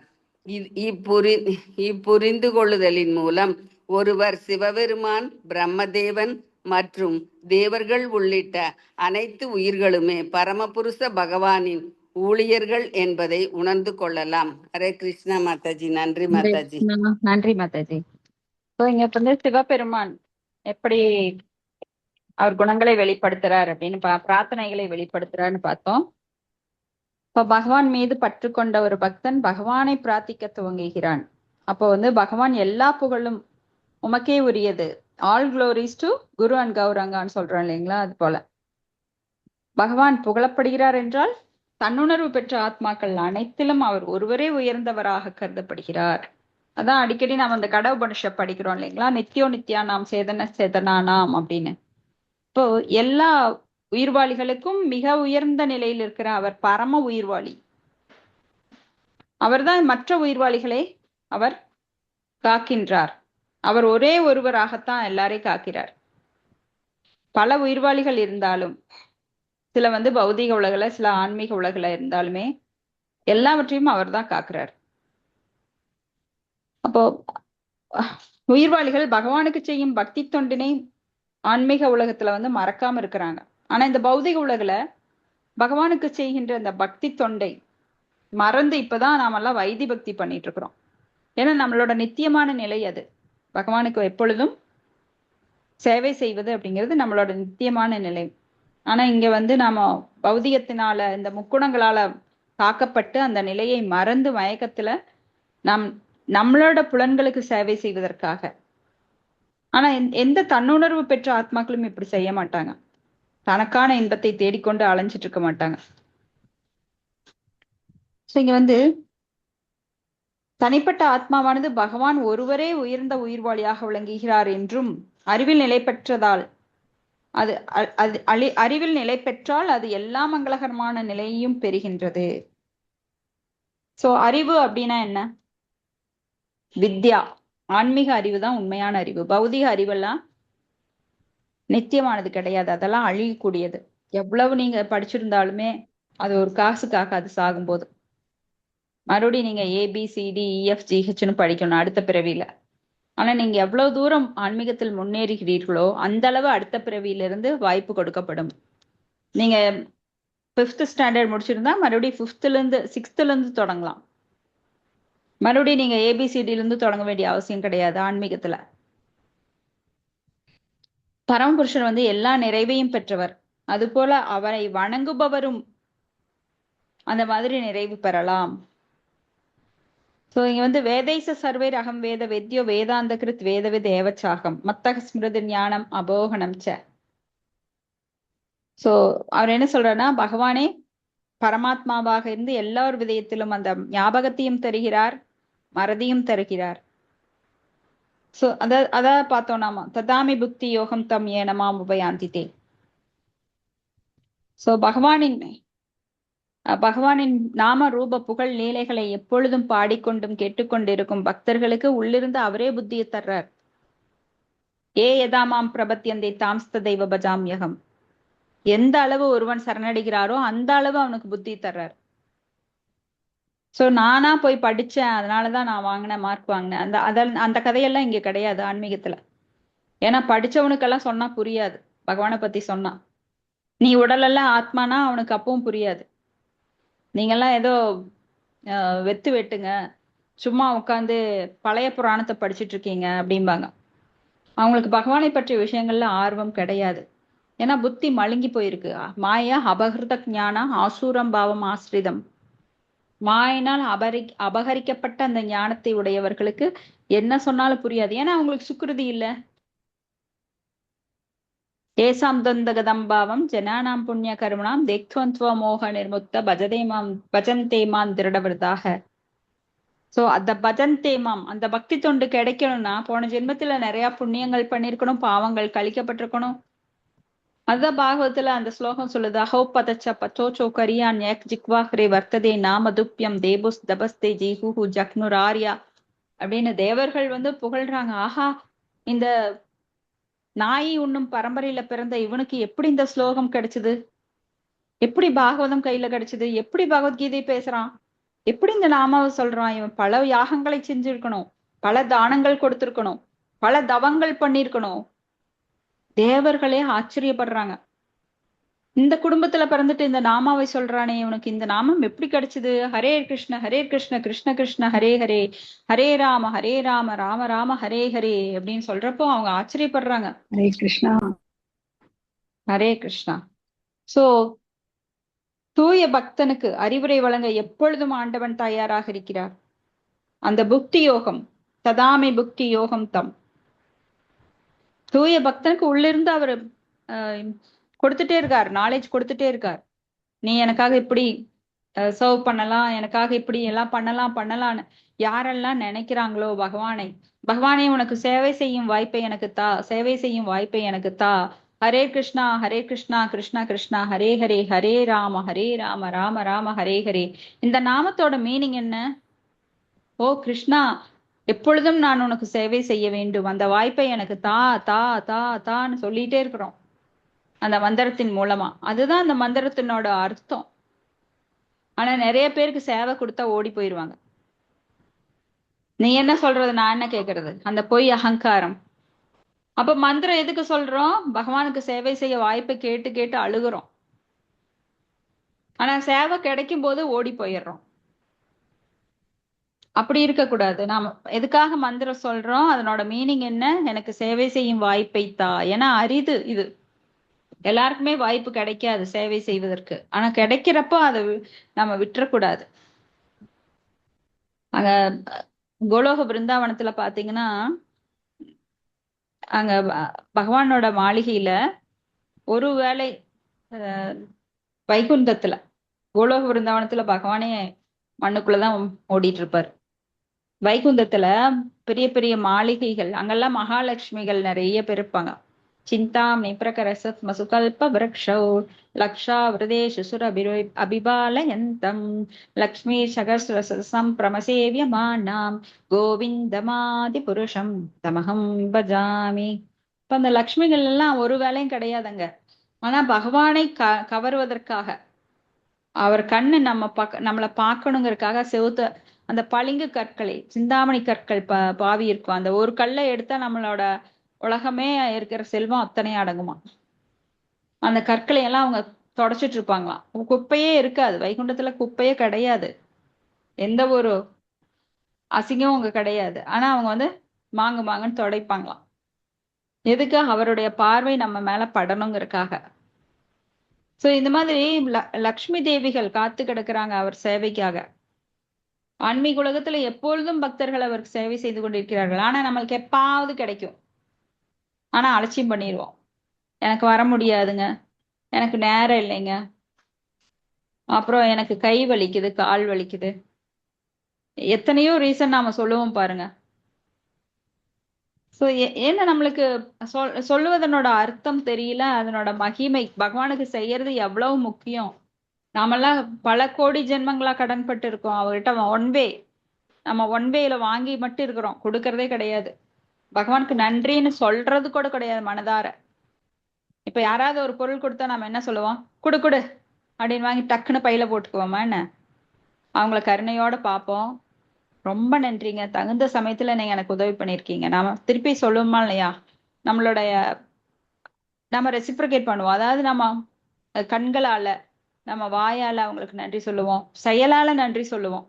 Speaker 5: இப்புரிந்து கொள்ளுதலின் மூலம் ஒருவர் சிவபெருமான், பிரம்மதேவன் மற்றும் தேவர்கள் உள்ளிட்ட அனைத்து உயிர்களுமே பரமபுருஷ பகவானின் ஊழியர்கள் என்பதை உணர்ந்து கொள்ளலாம். ஹரே கிருஷ்ணா மாதாஜி. நன்றி மாதாஜி.
Speaker 1: நன்றி மாதாஜி. இங்க வந்து சிவபெருமான் எப்படி அவர் குணங்களை வெளிப்படுத்துறார் அப்படின்னு பிரார்த்தனைகளை வெளிப்படுத்துறாருன்னு பார்த்தோம். இப்ப பகவான் மீது பற்று கொண்ட ஒரு பக்தன் பகவானை பிரார்த்திக்க துவங்குகிறான். அப்போ வந்து பகவான் எல்லா புகழும் உமக்கே உரியது, all glories to guru and கௌரங்கான்னு சொல்றோம் இல்லைங்களா? அது போல பகவான் புகழப்படுகிறார் என்றால் தன்னுணர்வு பெற்ற ஆத்மாக்கள் அனைத்திலும் அவர் ஒருவரே உயர்ந்தவராக கருதப்படுகிறார். அதான் அடிக்கடி நாம் அந்த கட உபனிஷத் படிக்கிறோம் இல்லைங்களா? நித்யோ நித்யா நாம் சேதன சேதனானாம் அப்படின்னு. இப்போ எல்லா உயிர்வாளிகளுக்கும் மிக உயர்ந்த நிலையில் இருக்கிற அவர் பரம உயிர்வாளி. அவர்தான் மற்ற உயிர்வாளிகளை அவர் காக்கின்றார். அவர் ஒரே ஒருவராகத்தான் எல்லாரையும் காக்கிறார். பல உயிர்வாளிகள் இருந்தாலும், சில வந்து பௌதீக உலகில, சில ஆன்மீக உலகில இருந்தாலுமே எல்லாவற்றையும் அவர் தான் காக்கிறார். அப்போ உயிர்வாளிகள் பகவானுக்கு செய்யும் பக்தி தொண்டினை ஆன்மீக உலகத்துல வந்து மறக்காம இருக்கிறாங்க. ஆனா இந்த பௌதிக உலகில பகவானுக்கு செய்கின்ற இந்த பக்தி தொண்டை மறந்து இப்பதான் நாமெல்லாம் வைதி பக்தி பண்ணிட்டு இருக்கிறோம். ஏன்னா நம்மளோட நித்தியமான நிலை அது. பகவானுக்கு எப்பொழுதும் சேவை செய்வது அப்படிங்கிறது நம்மளோட நித்தியமான நிலை. ஆனா இங்க வந்து நாம பௌதிகத்தினால, இந்த முக்குணங்களால தாக்கப்பட்டு அந்த நிலையை மறந்து மயக்கத்துல நம்மளோட புலன்களுக்கு சேவை செய்வதற்காக. ஆனா எந்த தன்னுணர்வு பெற்ற ஆத்மாக்களும் இப்படி செய்ய மாட்டாங்க. தனக்கான இன்பத்தை தேடிக்கொண்டு அலைஞ்சிட்டு இருக்க மாட்டாங்க. இங்க வந்து தனிப்பட்ட ஆத்மாவானது பகவான் ஒருவரே உயர்ந்த உயிர்வாளியாக விளங்குகிறார் என்றும், அறிவில் நிலை பெற்றதால் அறிவில் நிலை பெற்றால் அது எல்லா மங்களகரமான நிலையையும் பெறுகின்றது. சோ அறிவு அப்படின்னா என்ன? வித்யா, ஆன்மீக அறிவு தான் உண்மையான அறிவு. பௌதிக அறிவெல்லாம் நித்தியமானது கிடையாது, அதெல்லாம் அழியக்கூடியது. எவ்வளவு நீங்க படிச்சிருந்தாலுமே அது ஒரு காசுக்காக அது சாகும்போது மறுபடியும் நீங்க ABCDEFGHன்னு படிக்கணும் அடுத்த பிறவியில. ஆனா நீங்க எவ்வளவு தூரம் ஆன்மீகத்தில் முன்னேறுகிறீர்களோ அந்த அளவு அடுத்த பிறவியிலிருந்து வாய்ப்பு கொடுக்கப்படும். நீங்க 5th ஸ்டாண்டர்ட் முடிச்சிருந்தா மறுபடியும் 6th இருந்து தொடங்கலாம். மறுபடியும் நீங்க ABCD இருந்து தொடங்க வேண்டிய அவசியம் கிடையாது ஆன்மீகத்துல. பரமபுருஷர் வந்து எல்லா நிறைவையும் பெற்றவர். அதுபோல அவரை வணங்குபவரும் அந்த மாதிரி நிறைவு பெறலாம். சோ இங்க வந்து வேதைச சர்வைர் அகம் வேத வேத்யோ வேதாந்த கிருத் வேதவித் ஏவச்சாகம் மத்தக ஸ்மிருதி ஞானம் அபோகனம் ச. சோ அவர் என்ன சொல்றாருன்னா, பகவானே பரமாத்மாவாக இருந்து எல்லா ஒரு விதயத்திலும் அந்த ஞாபகத்தையும் தருகிறார், மறதியும் தருகிறார். சோ அத பார்த்தோம் நாம. ததாமி புக்தி யோகம் தம் ஏனமாம் உபயாந்திதே. சோ பகவானின் நாம ரூப புகழ் லீலைகளை எப்பொழுதும் பாடிக்கொண்டும் கேட்டுக்கொண்டிருக்கும் பக்தர்களுக்கு உள்ளிருந்து அவரே புத்தியை தர்றார். ஏ யதாமாம் பிரபத்தியந்தை தாம்ஸ்த தெய்வ பஜாம்யகம். எந்த அளவு ஒருவன் சரணடைகிறாரோ அந்த அளவு அவனுக்கு புத்தி தர்றார். சோ நானா போய் படிச்சேன், அதனாலதான் நான் வாங்கினேன், மார்க் வாங்கினேன், அந்த கதையெல்லாம் இங்க கிடையாது ஆன்மீகத்துல. ஏன்னா படிச்சவனுக்கெல்லாம் சொன்னா புரியாது. பகவானை பத்தி சொன்னா நீ உடலெல்லாம் ஆத்மானா அவனுக்கு அப்பவும் புரியாது. நீங்கெல்லாம் ஏதோ வெத்து வெட்டுங்க, சும்மா உட்காந்து பழைய புராணத்தை படிச்சுட்டு இருக்கீங்க அப்படிம்பாங்க. அவங்களுக்கு பகவானை பற்றிய விஷயங்கள்ல ஆர்வம் கிடையாது. ஏன்னா புத்தி மழுங்கி போயிருக்கு. மாயா அபகிருத ஞான ஆசூரம் பாவம் ஆசிரிதம். மாயினால் அபகரிக்கப்பட்ட அந்த ஞானத்தை உடையவர்களுக்கு என்ன சொன்னாலும் புரியாது. ஏன்னா அவங்களுக்கு சுக்கிருதி இல்ல. ஏசாம் தந்தகதம்பாவம் ஜனானாம் புண்ணிய கருமணாம் தேக்துவந்த்வ மோக நிர்முக்த பஜந்தே மாம் திருடவிரதாக. சோ அந்த பஜந்தே மாம், அந்த பக்தி தொண்டு கிடைக்கணும்னா போன ஜென்மத்துல நிறைய புண்ணியங்கள் பண்ணிருக்கணும், பாவங்கள் கழிக்கப்பட்டிருக்கணும். அதுதான் பாகவத்துல அந்த ஸ்லோகம் சொல்லுது. அஹோ பதச்ச பச்சோச்சோ கரியான் ஏக் ஜிக்வாஹ்ரே வர்த்ததே நாமதுப்யம் தேபுஸ் தபஸ்தே ஜீஹு ஜக்னுராரியா அப்படின்னு தேவர்கள் வந்து புகழ்றாங்க. ஆஹா, இந்த நாய் உண்ணும் பரம்பரையில பிறந்த இவனுக்கு எப்படி இந்த ஸ்லோகம் கிடைச்சது, எப்படி பாகவதம் கையில கிடைச்சது, எப்படி பகவத்கீதை பேசுறான், எப்படி இந்த நாமாவை சொல்றான், இவன் பல யாகங்களை செஞ்சிருக்கணும், பல தானங்கள் கொடுத்திருக்கணும், பல தவங்கள் பண்ணிருக்கணும். தேவர்களே ஆச்சரியப்படுறாங்க. இந்த குடும்பத்துல பிறந்துட்டு இந்த நாமாவை சொல்றானே, இவனுக்கு இந்த நாமம் எப்படி கிடைச்சது? ஹரே கிருஷ்ண கிருஷ்ண கிருஷ்ண ஹரே ஹரே, ஹரே ராம ராம ராம ஹரே ஹரே அப்படின்னு சொல்றப்போ அவங்க ஆச்சரியப்படுறாங்க.
Speaker 4: ஹரே கிருஷ்ணா.
Speaker 1: ஹரே கிருஷ்ணா. சோ தூய பக்தனுக்கு அறிவுரை வழங்க எப்பொழுதும் ஆண்டவன் தயாராக இருக்கிறார். அந்த புக்தி யோகம், ததாமி புக்தி யோகம் தம். தூய பக்தனுக்கு உள்ளிருந்து அவர் கொடுத்துட்டே இருக்கார், நாலேஜ் கொடுத்துட்டே இருக்கார். நீ எனக்காக இப்படி சர்வ் பண்ணலாம், எனக்காக இப்படி எல்லாம் பண்ணலாம்னு யாரெல்லாம் நினைக்கிறாங்களோ பகவானே உனக்கு சேவை செய்யும் வாய்ப்பை எனக்கு தா, சேவை செய்யும் வாய்ப்பை எனக்கு தா. ஹரே கிருஷ்ணா கிருஷ்ணா கிருஷ்ணா ஹரே ஹரே, ஹரே ராம ராம ராம ஹரே ஹரே. இந்த நாமத்தோட மீனிங் என்ன? ஓ கிருஷ்ணா, எப்பொழுதும் நான் உனக்கு சேவை செய்ய வேண்டும், அந்த வாய்ப்பை எனக்கு தா தா தா தான்னு சொல்லிட்டே இருக்கிறோம் அந்த மந்திரத்தின் மூலமா. அதுதான் அந்த மந்திரத்தினோட அர்த்தம். ஆனா நிறைய பேருக்கு சேவை கொடுத்தா ஓடி போயிருவாங்க. நீ என்ன சொல்றது, நான் என்ன கேக்குறது, அந்த பொய் அகங்காரம். அப்ப மந்திரம் எதுக்கு சொல்றோம்? பகவானுக்கு சேவை செய்ய வாய்ப்பை கேட்டு கேட்டு அழுகுறோம். ஆனா சேவை கிடைக்கும் போது ஓடி போயிடுறோம். அப்படி இருக்கக்கூடாது. நாம எதுக்காக மந்திரம் சொல்றோம், அதனோட மீனிங் என்ன? எனக்கு சேவை செய்யும் வாய்ப்பை தா. ஏன்னா அரிது இது, எல்லாருக்குமே வாய்ப்பு கிடைக்காது சேவை செய்வதற்கு. ஆனா கிடைக்கிறப்போ அதை நம்ம விட்டுறக்கூடாது. அங்க கோலோக பிருந்தாவனத்துல பாத்தீங்கன்னா, அங்க பகவானோட மாளிகையில ஒரு வேளை வைகுந்தத்துல, கோலோக பிருந்தாவனத்துல பகவானே மண்ணுக்குள்ளதான் ஓடிட்டு இருப்பார். வைகுந்தத்துல பெரிய பெரிய மாளிகைகள், அங்கெல்லாம் மகாலட்சுமிகள் நிறைய பேர் இருப்பாங்க. சிந்தாம் நிப்ரகரசத் மசுகல்ப விரக்ஷௌ லக்ஷா விரதேஷு சுர அபிபாலயந்தம் லக்ஷ்மி சகஸ்ரசம் பிரமசேவியமானாம் கோவிந்தமாதி புருஷம் தமகம் பஜாமி. இப்ப அந்த லக்ஷ்மிகள் எல்லாம் ஒரு வேலையும் கிடையாதுங்க. ஆனா பகவானை கவருவதற்காக, அவர் கண்ணு நம்மளை பார்க்கணுங்கிறதுக்காக செவுத்த அந்த பளிங்கு கற்களை, சிந்தாமணி கற்கள் பாவி இருக்கும். அந்த ஒரு கல்லை எடுத்தா நம்மளோட உலகமே இருக்கிற செல்வம் அத்தனை அடங்குமா. அந்த கற்களை எல்லாம் அவங்க தொடச்சிட்டு இருப்பாங்களாம். குப்பையே இருக்காது வைகுண்டத்துல, குப்பையே கிடையாது, எந்த ஒரு அசிங்கமும் அங்க கிடையாது. ஆனா அவங்க வந்து மாங்குன்னு தொடைப்பாங்களாம். எதுக்கு? அவருடைய பார்வை நம்ம மேல படணுங்கிறதுக்காக. சோ இந்த மாதிரி லக்ஷ்மி தேவிகள் காத்து கிடக்குறாங்க அவர் சேவைக்காக. ஆன்மீக உலகத்துல எப்பொழுதும் பக்தர்கள் அவருக்கு சேவை செய்து கொண்டிருக்கிறார்கள். ஆனா நம்மளுக்கு எப்பாவது கிடைக்கும். ஆனா அலட்சியம் பண்ணிடுவோம். எனக்கு வர முடியாதுங்க, எனக்கு நேரம் இல்லைங்க, அப்புறம் எனக்கு கை வலிக்குது, கால் வலிக்குது, எத்தனையோ ரீசன் நாம சொல்லுவோம் பாருங்க. சோ ஏன்னா நம்மளுக்கு சொல்லுவதனோட அர்த்தம் தெரியல, அதனோட மகிமை பகவானுக்கு செய்யறது எவ்வளவு முக்கியம். நாமெல்லாம் பல கோடி ஜென்மங்களா கடன்பட்டு இருக்கோம் அவர்கிட்ட. நம்ம ஒன் வேல வாங்கி மட்டும் இருக்கிறோம், கொடுக்கறதே கிடையாது. பகவானுக்கு நன்றின்னு சொல்றது கூட கிடையாது மனதார. இப்ப யாராவது ஒரு பொருள் கொடுத்தா நம்ம என்ன சொல்லுவோம்? குடு குடு அப்படின்னு வாங்கி டக்குன்னு பையில போட்டுக்குவோமா என்ன? அவங்கள கருணையோட பார்ப்போம். ரொம்ப நன்றிங்க, தகுந்த சமயத்துல நீங்க எனக்கு உதவி பண்ணிருக்கீங்க, நாம திருப்பி சொல்லுவோமா இல்லையா? நம்மளுடைய நம்ம ரெசிப்ரிகேட் பண்ணுவோம். அதாவது நம்ம கண்களால, நம்ம வாயால அவங்களுக்கு நன்றி சொல்லுவோம், செயலால நன்றி சொல்லுவோம்.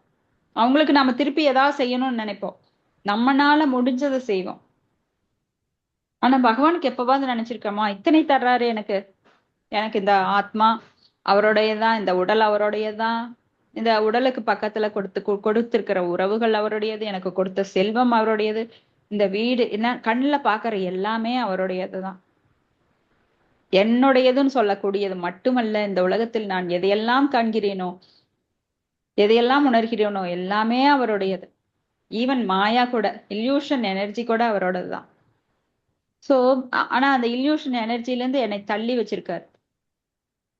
Speaker 1: அவங்களுக்கு நாம திருப்பி ஏதாவது செய்யணும்னு நினைப்போம், நம்மனால முடிஞ்சதை செய்வோம். ஆனா பகவானுக்கு எப்பவாவது நினைச்சிருக்கோமா இத்தனை தர்றாரு எனக்கு? எனக்கு இந்த ஆத்மா அவருடையதான், இந்த உடல் அவருடையதான், இந்த உடலுக்கு பக்கத்துல கொடுத்திருக்கிற உறவுகள் அவருடையது, எனக்கு கொடுத்த செல்வம் அவருடையது, இந்த வீடு என்ன கண்ணுல பாக்குற எல்லாமே அவருடையதுதான். என்னுடையதுன்னு சொல்லக்கூடியது மட்டுமல்ல, இந்த உலகத்தில் நான் எதையெல்லாம் காண்கிறேனோ, எதையெல்லாம் உணர்கிறேனோ எல்லாமே அவருடையது. ஈவன் மாயா கூட, இல்யூஷன் எனர்ஜி கூட அவரோடதுதான். சோ ஆனா அந்த இல்யூஷன் எனர்ஜில இருந்து என்னை தள்ளி வச்சிருக்காரு.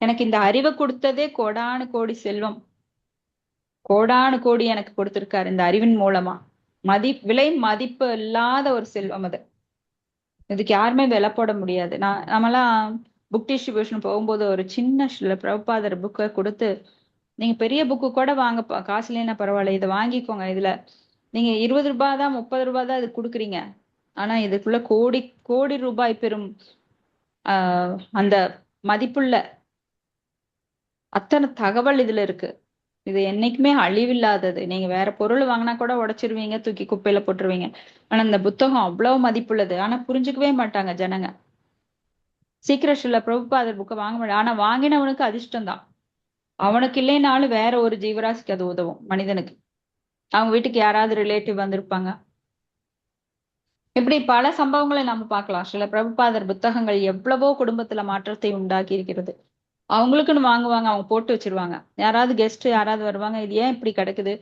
Speaker 1: எனக்கு இந்த அறிவை கொடுத்ததே கோடானு கோடி செல்வம், கோடானு கோடி எனக்கு கொடுத்திருக்காரு இந்த அறிவின் மூலமா. விலை மதிப்பு இல்லாத ஒரு செல்வம் அது. இதுக்கு யாருமே விலை போட முடியாது. நம்மலாம் புக் டிஸ்ட்ரிபியூஷன் போகும்போது ஒரு சின்ன பிரபுபாதர் புக்கை கொடுத்து, நீங்க பெரிய புக்கு கூட வாங்கப்பா, காசு இல்லைன்னா பரவாயில்ல, இதை வாங்கிக்கோங்க, இதுல நீங்க 20 ரூபாய் தான் 30 ரூபாய் தான் இது கொடுக்குறீங்க, ஆனா இதுக்குள்ள கோடி கோடி ரூபாய் பெறும் அந்த மதிப்புள்ள அத்தனை தகவல் இதுல இருக்கு. இது என்னைக்குமே அழிவில்லாதது. நீங்க வேற பொருள் வாங்கினா கூட உடைச்சிருவீங்க, தூக்கி குப்பையில போட்டுருவீங்க. ஆனா இந்த புத்தகம் அவ்வளவு மதிப்புள்ளது. ஆனா புரிஞ்சுக்கவே மாட்டாங்க ஜனங்க. சீக்கிரம் பிரபுபாதர் புக்கை வாங்க முடியாது. ஆனா வாங்கினவனுக்கு அதிர்ஷ்டம் தான். அவனுக்கு இல்லைனாலும் வேற ஒரு ஜீவராசிக்கு அது உதவும், மனிதனுக்கு. அவங்க வீட்டுக்கு யாராவது ரிலேட்டிவ் வந்திருப்பாங்க. இப்படி பல சம்பவங்களை நம்ம பார்க்கலாம். சில பிரபுபாதர் புத்தகங்கள் எவ்வளவோ குடும்பத்துல மாற்றத்தை உண்டாக்கி இருக்கிறது. அவங்களுக்குன்னு வாங்குவாங்க, அவங்க போட்டு வச்சிருவாங்க. யாராவது கெஸ்ட் யாராவது வருவாங்க, இது ஏன் இப்படி கிடக்குது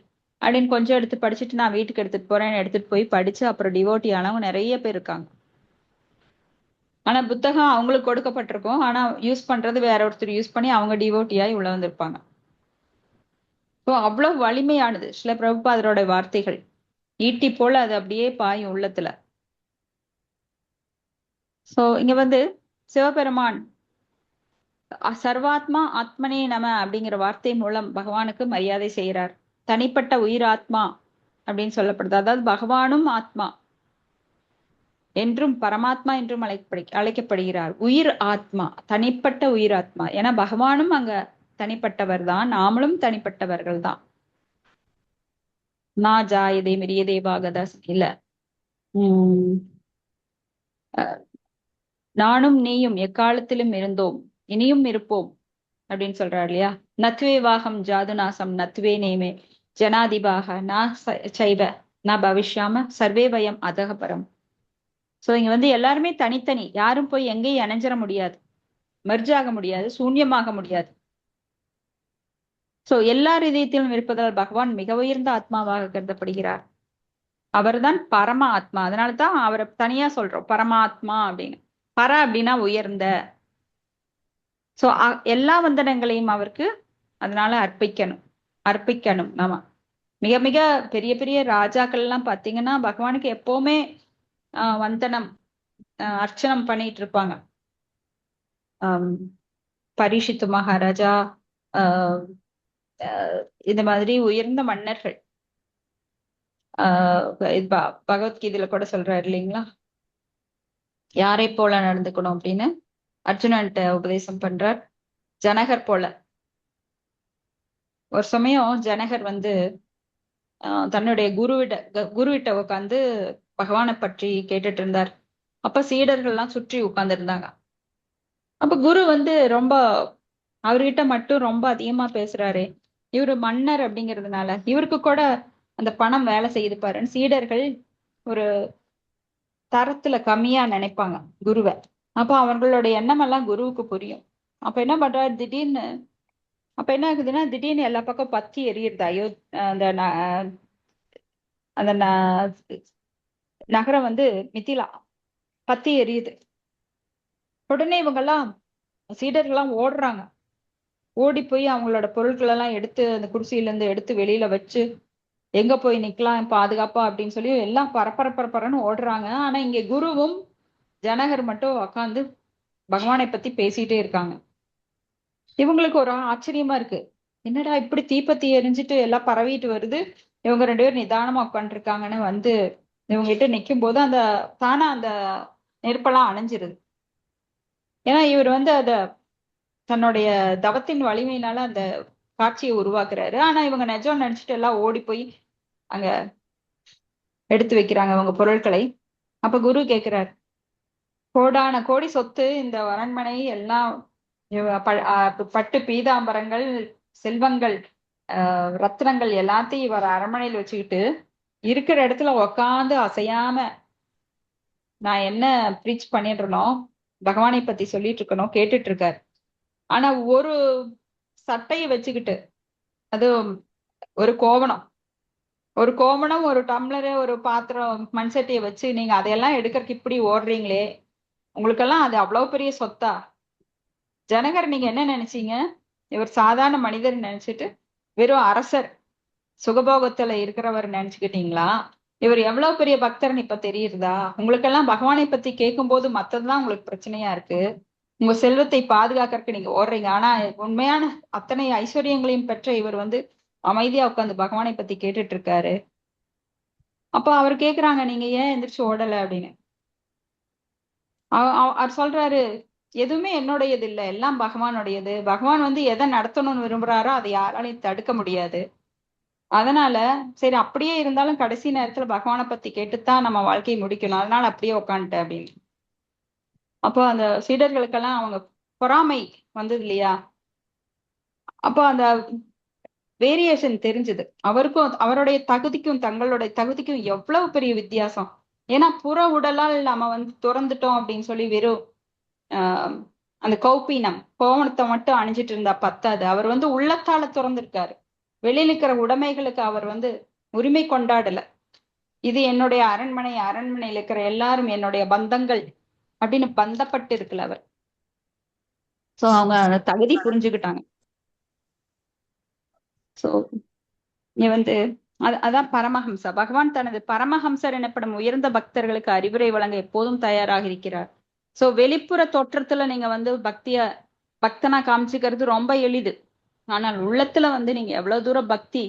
Speaker 1: அப்படின்னு கொஞ்சம் எடுத்து படிச்சுட்டு நான் வீட்டுக்கு எடுத்துட்டு போறேன்னு எடுத்துட்டு போய் படிச்சு அப்புறம் டிவோட்டி ஆனவங்க நிறைய பேர் இருக்காங்க. ஆனா புத்தகம் அவங்களுக்கு கொடுக்கப்பட்டிருக்கும், ஆனா யூஸ் பண்றது வேற ஒருத்தர் யூஸ் பண்ணி அவங்க டிவோட்டியாய் உள்ள வந்திருப்பாங்க. ஸோ அவ்வளவு வலிமையானது சில பிரபுபாதரோட வார்த்தைகள். ஈட்டி போல அது அப்படியே பாயும் உள்ளத்துல. சோ இங்க சிவபெருமான் சர்வாத்மா ஆத்மனே நம அப்படிங்கிற வார்த்தை மூலம் பகவானுக்கு மரியாதை செய்கிறார். தனிப்பட்ட உயிர் ஆத்மா அப்படின்னு சொல்லப்படுது. அதாவது பகவானும் ஆத்மா என்றும் பரமாத்மா என்றும் அழைக்கப்படுகிறார். உயிர் ஆத்மா, தனிப்பட்ட உயிர் ஆத்மா. ஏன்னா பகவானும் அங்க தனிப்பட்டவர் தான், நாமளும் தனிப்பட்டவர்கள் தான். நான் ஜாயதே மிரியதே பாகதாஸ் இல்ல, நானும் நீயும் எக்காலத்திலும் இருந்தோம், இனியும் இருப்போம் அப்படின்னு சொல்றாரு இல்லையா? நத்வே வாகம் ஜாதுநாசம் நத்வே நேமே ஜனாதிபாக நான் சைவ நான் பவிஷ்யாம சர்வே பயம் அதகபரம். சோ இங்க எல்லாருமே தனித்தனி, யாரும் போய் எங்கேயும் இணைஞ்சிட முடியாது, மெர்ஜ் ஆக முடியாது, சூன்யமாக முடியாது. சோ எல்லா இதயத்திலும் இருப்பதால் பகவான் மிக உயர்ந்த ஆத்மாவாக கருதப்படுகிறார். அவர்தான் பரம ஆத்மா. அதனாலதான் அவரை தனியா சொல்றோம் பரமாத்மா அப்படின்னு. பர அப்படின்னா உயர்ந்த. சோ எல்லா வந்தனங்களையும் அவருக்கு அதனால அர்ப்பிக்கணும் நாம. மிக மிக பெரிய பெரிய ராஜாக்கள் எல்லாம் பாத்தீங்கன்னா பகவானுக்கு எப்பவுமே வந்தனம் அர்ச்சனம் பண்ணிட்டு இருப்பாங்க. பரீட்சித்து மகாராஜா, இந்த மாதிரி உயர்ந்த மன்னர்கள். பகவத்கீதையில கூட சொல்றாரு இல்லைங்களா, யாரை போல நடந்துக்கணும் அப்படின்னு அர்ஜுனன்ட்ட உபதேசம் பண்றார். ஜனகர் போல. ஒரு சமயம் ஜனகர் தன்னுடைய குருவிட்ட உட்காந்து பகவானை பற்றி கேட்டுட்டு இருந்தார். அப்ப சீடர்கள் எல்லாம் சுற்றி உட்கார்ந்து இருந்தாங்க. அப்ப குரு வந்து ரொம்ப அவர்கிட்ட மட்டும் ரொம்ப அதிகமா பேசுறாரு. இவரு மன்னர் அப்படிங்கிறதுனால இவருக்கு கூட அந்த பணம் வேலை செய்யுது பாருன்னு சீடர்கள் ஒரு தரத்துல கம்மியா நினைப்பாங்க குருவை. அப்ப அவங்களோட எண்ணம் எல்லாம் குருவுக்கு புரியும். அப்ப என்ன பண்றாரு திடீர்னு, அப்ப என்ன ஆகுதுன்னா திடீர்னு எல்லா பக்கம் பத்தி எரியுது. அந்த அந்த நகரம் வந்து மிதிலா பத்தி எரியுது. உடனே இவங்கெல்லாம் சீடர்கள்லாம் ஓடுறாங்க. ஓடி போய் அவங்களோட பொருட்கள் எல்லாம் எடுத்து அந்த குடிசையில இருந்து எடுத்து வெளியில வச்சு எங்க போய் நிக்கலாம் பாதுகாப்பா அப்படின்னு சொல்லி எல்லாம் பரப்பரன்னு ஓடுறாங்க. ஆனா இங்க குருவும் ஜனகர் மட்டும் உட்காந்து பகவானை பத்தி பேசிட்டே இருக்காங்க. இவங்களுக்கு ஒரு ஆச்சரியமா இருக்கு. என்னடா இப்படி தீப்பத்தி எரிஞ்சிட்டு எல்லாம் பரவிட்டு வருது, இவங்க 2 பேரும் நிதானமா உட்காந்துருக்காங்கன்னு வந்து இவங்க கிட்ட நிக்கும் போது அந்த தானா அந்த நெருப்பெல்லாம் அணைஞ்சிருது. ஏன்னா இவர் வந்து அத தன்னுடைய தவத்தின் வலிமையினால அந்த காட்சியை உருவாக்குறாரு. ஆனா இவங்க நிஜம் நினைச்சிட்டு எல்லாம் ஓடி போய் அங்க எடுத்து வைக்கிறாங்க அவங்க பொருட்களை. அப்ப குரு கேக்குறாரு, கோடான கோடி சொத்து இந்த அரண்மனை எல்லாம் பட்டு பீதாம்பரங்கள் செல்வங்கள் ரத்னங்கள் எல்லாத்தையும் இவர் அரண்மனையில் வச்சுக்கிட்டு இருக்கிற இடத்துல உக்காந்து அசையாம நான் என்ன ப்ரீச் பண்ணிட்டு இருந்தோம் பகவானை பத்தி சொல்லிட்டு இருக்கணும் கேட்டுட்டு இருக்காரு. ஆனா ஒரு சட்டையை வச்சுக்கிட்டு அது ஒரு கோவணம் ஒரு டம்ளரு ஒரு பாத்திரம் மண் சட்டியை வச்சு நீங்க அதையெல்லாம் எடுக்கிறதுக்கு இப்படி ஓடுறீங்களே, உங்களுக்கெல்லாம் அது அவ்வளவு பெரிய சொத்தா? ஜனகர் நீங்க என்ன நினைச்சீங்க? இவர் சாதாரண மனிதர் நினைச்சிட்டு வெறும் அரசர் சுகபோகத்துல இருக்கிறவர் நினைச்சுக்கிட்டீங்களா? இவர் எவ்வளவு பெரிய பக்தர்னு இப்ப தெரியுதா? உங்களுக்கெல்லாம் பகவானை பத்தி கேட்கும் போது மத்ததுதான் உங்களுக்கு பிரச்சனையா இருக்கு. உங்க செல்வத்தை பாதுகாக்கறதுக்கு நீங்க ஓடுறீங்க. ஆனா உண்மையான அத்தனை ஐஸ்வர்யங்களையும் பெற்ற இவர் வந்து அமைதியா உட்காந்து பகவானை பத்தி கேட்டுட்டு இருக்காரு. அப்ப அவர் கேக்குறாங்க நீங்க ஏன் எந்திரிச்சு ஓடல அப்படின்னு. அவர் சொல்றாரு, எதுவுமே என்னுடையது இல்லை, எல்லாம் பகவானுடையது. பகவான் வந்து எதை நடத்தணும்னு விரும்புறாரோ அதை யாராலையும் தடுக்க முடியாது. அதனால சரி அப்படியே இருந்தாலும் கடைசி நேரத்துல பகவானை பத்தி கேட்டுத்தான் நம்ம வாழ்க்கையை முடிக்கணும், அதனால அப்படியே உட்காந்துட்டேன் அப்படின்னு. அப்போ அந்த சீடர்களுக்கெல்லாம் அவங்க பொறாமை வந்தது இல்லையா? அப்போ அந்த வேரியேஷன் தெரிஞ்சது. அவருக்கும் அவருடைய தகுதிக்கும் தங்களுடைய தகுதிக்கும் எவ்வளவு பெரிய வித்தியாசம். ஏன்னா புற உடலால் நம்ம வந்து துறந்துட்டோம் அப்படின்னு சொல்லி வெறும் அந்த கௌப்பீனம் கோவணத்தை மட்டும் அணிஞ்சிட்டு இருந்தா பத்தாது. அவர் வந்து உள்ளத்தால துறந்திருக்காரு. வெளியில இருக்கிற உடைமைகளுக்கு அவர் வந்து உரிமை கொண்டாடல. இது என்னுடைய அரண்மனை, அரண்மனையில இருக்கிற எல்லாரும் என்னுடைய பந்தங்கள் அப்படின்னு பந்தப்பட்டு இருக்கல அவர். சோ அவங்க அந்த தகுதி புரிஞ்சுக்கிட்டாங்க. சோ இங்க வந்து அதான் பரமஹம்சா. பகவான் தனது பரமஹம்சர் எனப்படும் உயர்ந்த பக்தர்களுக்கு அறிவுரை வழங்க எப்போதும் தயாராக இருக்கிறார். சோ வெளிப்புற தோற்றத்துல நீங்க வந்து பக்தனா காமிச்சுக்கிறது ரொம்ப எளிது. ஆனால் உள்ளத்துல வந்து நீங்க எவ்வளவு தூரம் பக்தி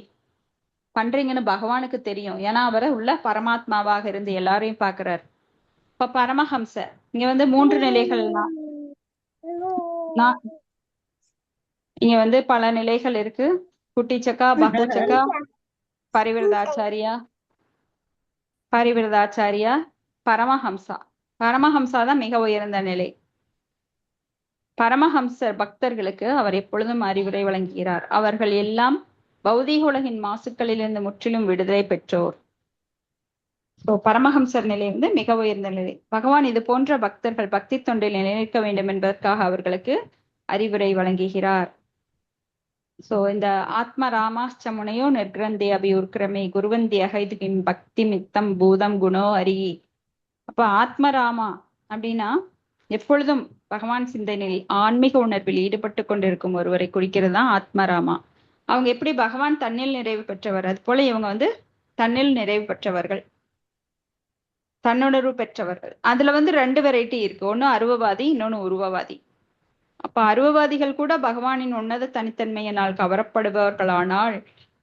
Speaker 1: பண்றீங்கன்னு பகவானுக்கு தெரியும். ஏன்னா அவரை உள்ள பரமாத்மாவாக இருந்து எல்லாரையும் பாக்குறாரு. இப்ப பரமஹம்சர் இங்க வந்து 3 நிலைகள்லாம் இங்க வந்து பல நிலைகள் இருக்கு. குட்டி சக்கா, பஹு சக்கா, பரிவிரதாச்சாரியா, பரமஹம்சா. பரமஹம்சா தான் மிக உயர்ந்த நிலை. பரமஹம்சர் பக்தர்களுக்கு அவர் எப்பொழுதும் அறிவுரை வழங்குகிறார். அவர்கள் எல்லாம் பௌதீக உலகின் மாசுக்களிலிருந்து முற்றிலும் விடுதலை பெற்றோர். பரமஹம்சர் நிலை வந்து மிக உயர்ந்த நிலை. பகவான் இது போன்ற பக்தர்கள் பக்தி தொண்டில் நிலைநிற்க வேண்டும் என்பதற்காக அவர்களுக்கு அறிவுரை வழங்குகிறார். சோ இந்த ஆத்ம ராமாச்ச முனையோ நிர்கிரந்தே அபியுர்கிரமே குருவந்தி அகைதுகின் பக்தி மித்தம் பூதம் குணோ அரி. அப்ப ஆத்மராமா அப்படின்னா எப்பொழுதும் பகவான் சிந்தனையில் ஆன்மீக உணர்வில் ஈடுபட்டு கொண்டிருக்கும் ஒருவரை குறிக்கிறது தான் ஆத்மராமா. அவங்க எப்படி பகவான் தன்னில் நிறைவு பெற்றவர், அது போல இவங்க வந்து தன்னில் நிறைவு பெற்றவர்கள், தன்னுணர்வு பெற்றவர்கள். அதுல வந்து 2 வெரைட்டி இருக்கு. ஒண்ணு அருவவாதி, இன்னொன்னு உருவவாதி. அப்ப அருவவாதிகள் கூட பகவானின் உன்னத தனித்தன்மையினால் கவரப்படுபவர்களானால்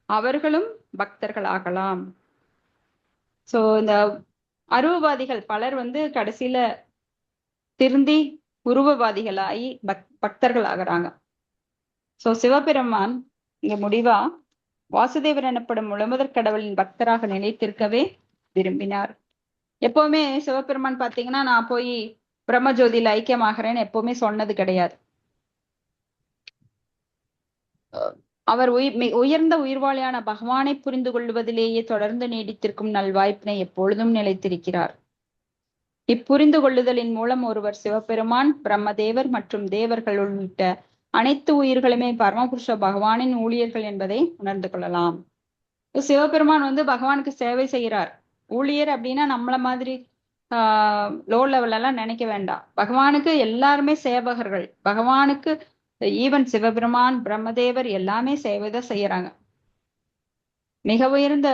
Speaker 1: அவர்களும் பக்தர்கள் ஆகலாம். சோ இந்த அருவவாதிகள் பலர் வந்து கடைசியில திருந்தி உருவவாதிகளாகி பக்தர்கள் ஆகிறாங்க. சோ சிவபெருமான் இங்க முடிவா வாசுதேவர் எனப்படும் முழுமுதற் கடவுளின் பக்தராக நிலைத்திருக்கவே விரும்பினார். எப்பவுமே சிவபெருமான் பாத்தீங்கன்னா நான் போய் பிரம்மஜோதியில ஐக்கியமாகறேன்னு எப்பவுமே சொன்னது கிடையாது. அவர் உயர்ந்த உயிர்வாளியான பகவானை புரிந்து கொள்வதிலேயே தொடர்ந்து நீடித்திருக்கும் நல்வாய்ப்பினை எப்பொழுதும் நிலைத்திருக்கிறார். இப்புரிந்து கொள்ளுதலின் மூலம் ஒருவர் சிவபெருமான், பிரம்மதேவர் மற்றும் தேவர்கள் உள்ளிட்ட அனைத்து உயிர்களுமே பரமபுருஷ பகவானின் ஊழியர்கள் என்பதை உணர்ந்து கொள்ளலாம். சிவபெருமான் பகவானுக்கு சேவை செய்கிறார். ஊழியர் அப்படின்னா நம்மள மாதிரி லோ லெவல் எல்லாம் நினைக்க வேண்டாம். பகவானுக்கு எல்லாருமே சேவகர்கள். பகவானுக்கு ஈவன் சிவபெருமான், பிரம்மதேவர் எல்லாமே சேவைதான் செய்யறாங்க. மிக உயர்ந்த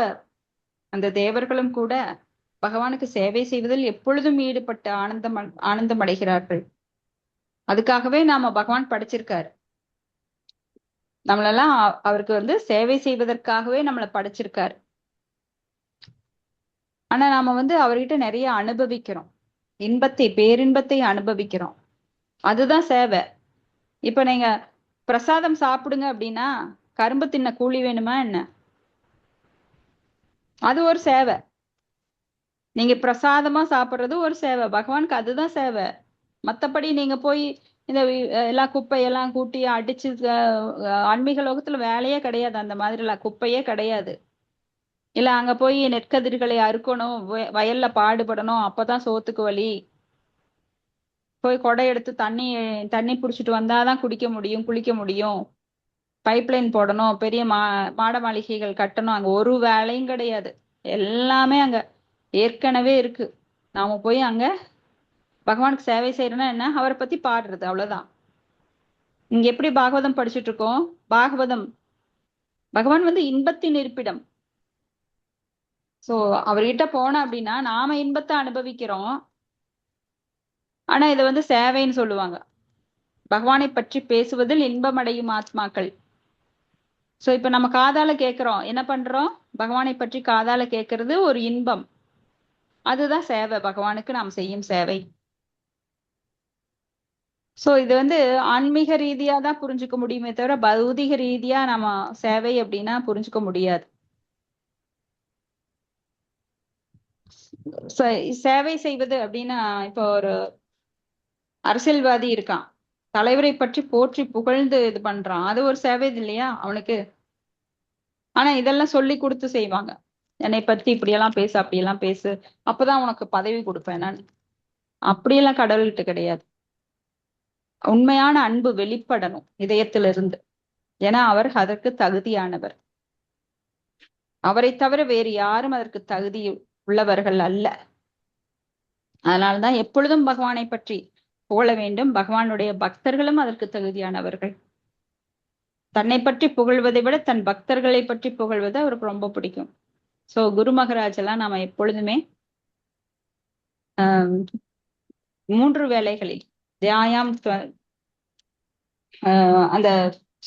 Speaker 1: அந்த தேவர்களும் கூட பகவானுக்கு சேவை செய்வதில் எப்பொழுதும் ஈடுபட்டு ஆனந்தம் அடைகிறார்கள். அதுக்காகவே நாம பகவான் படைச்சிருக்காரு. நம்மளெல்லாம் அவருக்கு சேவை செய்வதற்காகவே நம்மளை படைச்சிருக்காரு. ஆனா நாம அவர்கிட்ட நிறைய அனுபவிக்கிறோம். பேரின்பத்தை அனுபவிக்கிறோம். அதுதான் சேவை. இப்ப நீங்க பிரசாதம் சாப்பிடுங்க அப்படின்னா கரும்பு தின்ன கூலி வேணுமா என்ன? அது ஒரு சேவை. நீங்க பிரசாதமா சாப்பிடுறது ஒரு சேவை. பகவானுக்கு அதுதான் சேவை. மத்தபடி நீங்க போய் இந்த எல்லா குப்பையெல்லாம் கூட்டி அடிச்சு ஆன்மீக லோகத்துல வேலையே கிடையாது. அந்த மாதிரி எல்லாம் குப்பையே கிடையாது. இல்ல அங்க போய் நெற்கதிர்களை அறுக்கணும், வயல்ல பாடுபடணும், அப்பதான் சோத்துக்கு வழி. போய் கொடை எடுத்து தண்ணி புடிச்சிட்டு வந்தாதான் குடிக்க முடியும், குளிக்க முடியும். பைப்லைன் போடணும், பெரிய மாட மாளிகைகள் கட்டணும். அங்க ஒரு வேலையும் கிடையாது. எல்லாமே அங்க ஏற்கனவே இருக்கு. நாம போய் அங்க பகவானுக்கு சேவை செய்யறோம்னா என்ன? அவரை பத்தி பாடுறது, அவ்வளவுதான். இங்க எப்படி பாகவதம் படிச்சுட்டு இருக்கோம்? பகவான் இன்பத்தின் இருப்பிடம். சோ அவர்கிட்ட போன அப்படின்னா நாம இன்பத்தை அனுபவிக்கிறோம். ஆனா இதை சேவைன்னு சொல்லுவாங்க. பகவானை பற்றி பேசுவதில் இன்பம் அடையும் ஆத்மாக்கள். சோ இப்ப நம்ம காதால கேட்கிறோம், என்ன பண்றோம்? பகவானை பற்றி காதால கேட்கறது ஒரு இன்பம். அதுதான் சேவை. பகவானுக்கு நாம் செய்யும் சேவை. சோ இது ஆன்மீக ரீதியா தான் புரிஞ்சுக்க முடியுமே தவிர பௌதிக ரீதியா நம்ம சேவை அப்படின்னா புரிஞ்சுக்க முடியாது. சேவை செய்வது அப்படின்னா இப்போ ஒரு அரசியல்வாதி இருக்கான், தலைவரை பற்றி போற்றி புகழ்ந்து இது பண்றான். அது ஒரு சேவை இல்லையா அவனுக்கு? ஆனா இதெல்லாம் சொல்லி கொடுத்து செய்வாங்க. என்னை பத்தி இப்படியெல்லாம் பேசு, அப்படியெல்லாம் பேசு, அப்பதான் உனக்கு பதவி கொடுப்பேன் நான். அப்படியெல்லாம் கடவுள்கிட்ட கிடையாது. உண்மையான அன்பு வெளிப்படணும் இதயத்திலிருந்து. ஏன்னா அவர் அதற்கு தகுதியானவர். அவரை தவிர வேறு யாரும் அதற்கு தகுதி உள்ளவர்கள் அல்ல. அதனால்தான் எப்பொழுதும் பகவானை பற்றி புகழ வேண்டும். பகவானுடைய பக்தர்களும் அதற்கு தகுதியானவர்கள். தன்னை பற்றி புகழ்வதை விட தன் பக்தர்களை பற்றி புகழ்வது அவருக்கு ரொம்ப பிடிக்கும். சோ குரு மகராஜ் எல்லாம் நாம எப்பொழுதுமே 3 வேளைகளில் தியாயம் அந்த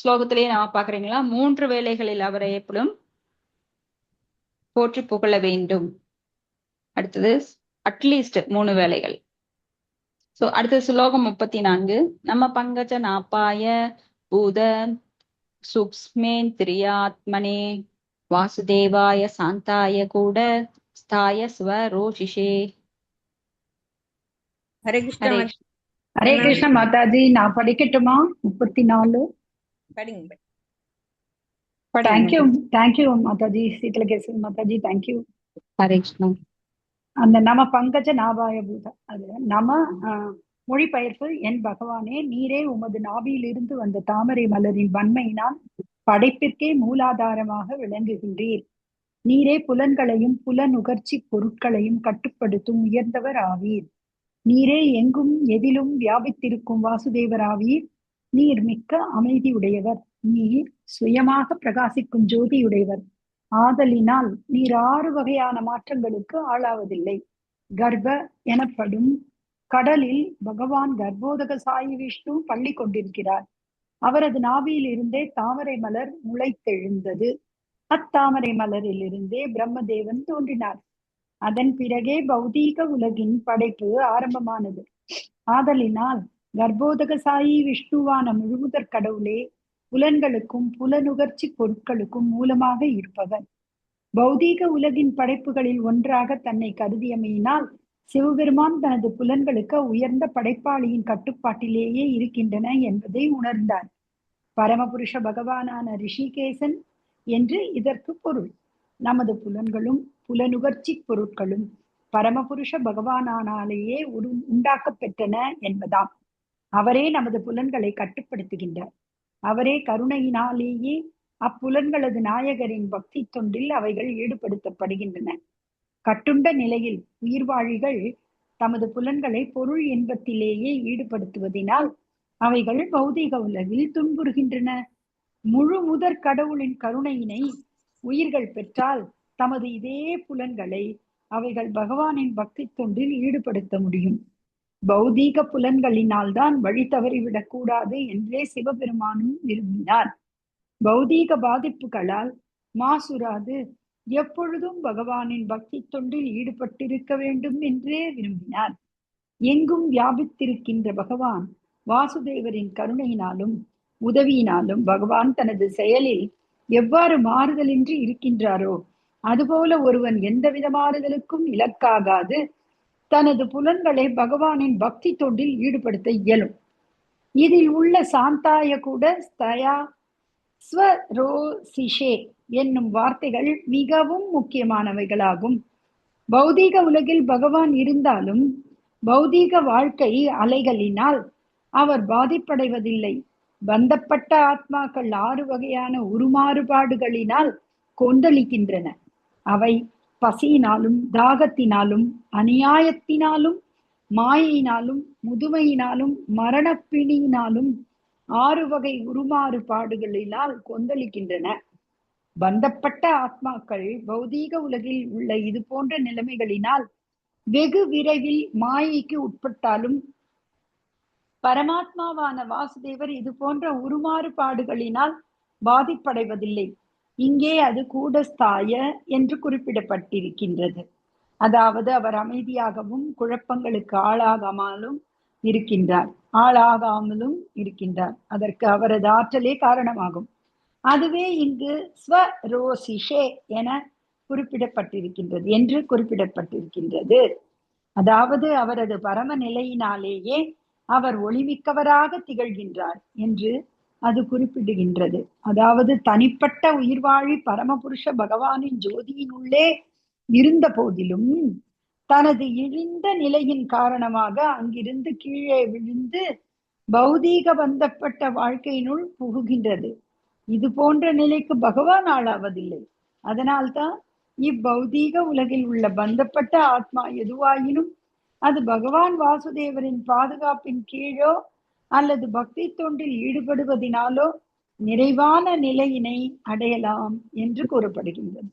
Speaker 1: ஸ்லோகத்திலேயே நாம பாக்குறீங்களா? 3 வேளைகளில் அவரை எப்பொழுதும் போற்றி புகழ வேண்டும். அடுத்தது அட்லீஸ்ட் 3 வேளைகள். சோ அடுத்த ஸ்லோகம் 34. நம்ம பங்கஜ நாப்பாய பூத சூக்ஷ்மேந்திரியாத்மனே வாசுதேவாய சாந்தாய கூட ஸ்தாய ஸ்வரோஷிஷே.
Speaker 2: ஹரே கிருஷ்ணா.
Speaker 6: ஹரே கிருஷ்ண மாதாஜி. நான் படிக்கட்டுமா? 34
Speaker 2: படிங்க.
Speaker 6: தேங்க்யூ மாதாஜி. சீதலகேசரி மாதாஜி, தேங்க்யூ.
Speaker 1: ஹரே கிருஷ்ணா.
Speaker 6: அந்த நம பங்கஜ நாபாய பூத, அது நம மொழிபெயர்ப்பு. என் பகவானே, நீரே உமது நாபியிலிருந்து வந்த தாமரை மலரின் வன்மையினால் படைப்பிற்கே மூலாதாரமாக விளங்குகின்றீர். நீரே புலன்களையும் புலனுகர்ச்சி பொருட்களையும் கட்டுப்படுத்தும் உயர்ந்தவர் ஆவீர். நீரே எங்கும் எதிலும் வியாபித்திருக்கும் வாசுதேவர் ஆவீர். நீர் மிக்க அமைதி உடையவர். நீர் சுயமாக பிரகாசிக்கும் ஜோதியுடையவர். ஆதலினால் நீர் 6 வகையான மாற்றங்களுக்கு ஆளாவதில்லை. கர்ப்ப எனப்படும் கடலில் பகவான் கர்ப்போதக சாயி விஷ்ணு பள்ளி கொண்டிருக்கிறார். அவரது நாபியில் இருந்தே தாமரை மலர் முளைத்தெழுந்தது. அத்தாமரை மலரில் இருந்தே பிரம்மதேவன் தோன்றினார். அதன் பிறகே பௌதீக உலகின் படைப்பு ஆரம்பமானது. ஆதலினால் கர்ப்போதக சாயி விஷ்ணுவான முழுமுதற் கடவுளே புலன்களுக்கும் புலனுகர்ச்சி பொருட்களுக்கும் மூலமாக இருப்பவர். பௌதீக உலகின் படைப்புகளில் ஒன்றாக தன்னை கருதியமையினால் சிவபெருமான் தனது புலன்களுக்கு உயர்ந்த படைப்பாளியின் கட்டுப்பாட்டிலேயே இருக்கின்றன என்பதை உணர்ந்தார். பரமபுருஷ பகவானான ரிஷிகேசன் என்று இதற்கு பொருள். நமது புலன்களும் புலனுகர்ச்சி பொருட்களும் பரமபுருஷ பகவானாலேயே உண்டாக்க பெற்றன என்பதாம். அவரே நமது புலன்களை கட்டுப்படுத்துகின்றார். அவரே கருணையினாலேயே அப்புலன்களது நாயகரின் பக்தி தொண்டில் அவைகள் ஈடுபடுத்தப்படுகின்றன. கட்டுண்ட நிலையில் உயிர்வாழிகள் தமது புலன்களை பொருள் இன்பத்திலேயே ஈடுபடுத்துவதினால் அவைகள் பௌதீக உலகில் துன்புறுகின்றன. முழு முதற் கடவுளின் கருணையினை உயிர்கள் பெற்றால் தமது இதே புலன்களை அவைகள் பகவானின் பக்தி தொண்டில் ஈடுபடுத்த முடியும். பௌதீக புலன்களினால் தான் வழி தவறிவிடக் கூடாது என்றே சிவபெருமானும் விரும்பினார். பௌதீக பாதிப்புகளால் மாசுராது எப்பொழுதும் பகவானின் பக்தி தொண்டில் ஈடுபட்டிருக்க வேண்டும் என்றே விரும்பினார். எங்கும் வியாபித்திருக்கின்ற பகவான் வாசுதேவரின் கருணையினாலும் உதவியினாலும் பகவான் தனது செயலில் எவ்வாறு மாறுதலின்றி இருக்கின்றாரோ அதுபோல ஒருவன் எந்தவித மாறுதலுக்கும் இலக்காகாது தனது புலன்களை பகவானின் பக்தி தொண்டில் ஈடுபடுத்த இயலும். இதில் உள்ள சாந்தாய கூட ஸ்தயா ஸ்வரோசிஷே என்னும் வார்த்தைகள் மிகவும் முக்கியமானவைகளாகும். பௌதீக உலகில் பகவான் இருந்தாலும் பௌதீக வாழ்க்கை அலைகளினால் அவர் பாதிப்படைவதில்லை. பந்தப்பட்ட ஆத்மாக்கள் 6 வகையான உருமாறுபாடுகளினால் கொந்தளிக்கின்றன. அவை பசியினாலும் தாகத்தினாலும் அநியாயத்தினாலும் மாயையினாலும் முதுமையினாலும் மரணப்பிணியினாலும் 6 வகை உருமாறுபாடுகளினால் கொந்தளிக்கின்றன. பந்தப்பட்ட ஆத்மாக்கள் பௌதீக உலகில் உள்ள இது போன்ற நிலைமைகளினால் வெகு விரைவில் மாயைக்கு உட்பட்டாலும் பரமாத்மாவான வாசுதேவர் இது போன்ற உருமாறுபாடுகளினால் பாதிப்படைவதில்லை. இங்கே அது கூடஸ்தாய என்று குறிப்பிடப்பட்டிருக்கின்றது. அதாவது அவர் அமைதியாகவும் குழப்பங்களுக்கு ஆளாகாமலும் இருக்கின்றார். அதற்கு அவரது ஆற்றலே காரணமாகும். அதுவே இங்கு ஸ்வரோசிஷே என குறிப்பிடப்பட்டிருக்கின்றது. அதாவது அவரது பரம நிலையினாலேயே அவர் ஒளிமிக்கவராக திகழ்கின்றார் என்று அது குறிப்பிடுகின்றது. அதாவது தனிப்பட்ட உயிர்வாழி பரமபுருஷ பகவானின் ஜோதியினுள்ளே இருந்த போதிலும் தனது இழிந்த நிலையின் காரணமாக அங்கிருந்து கீழே விழுந்து பௌதீக பந்தப்பட்ட வாழ்க்கையினுள் புகுகின்றது. இது போன்ற நிலைக்கு பகவான் ஆளாவதில்லை. அதனால்தான் இப்பௌதீக உலகில் உள்ள பந்தப்பட்ட ஆத்மா எதுவாயினும் அது பகவான் வாசுதேவரின் பாதுகாப்பின் கீழோ அல்லது பக்தி தொண்டில் ஈடுபடுவதினாலோ நிறைவான நிலையினை அடையலாம் என்று கூறப்படுகின்றது.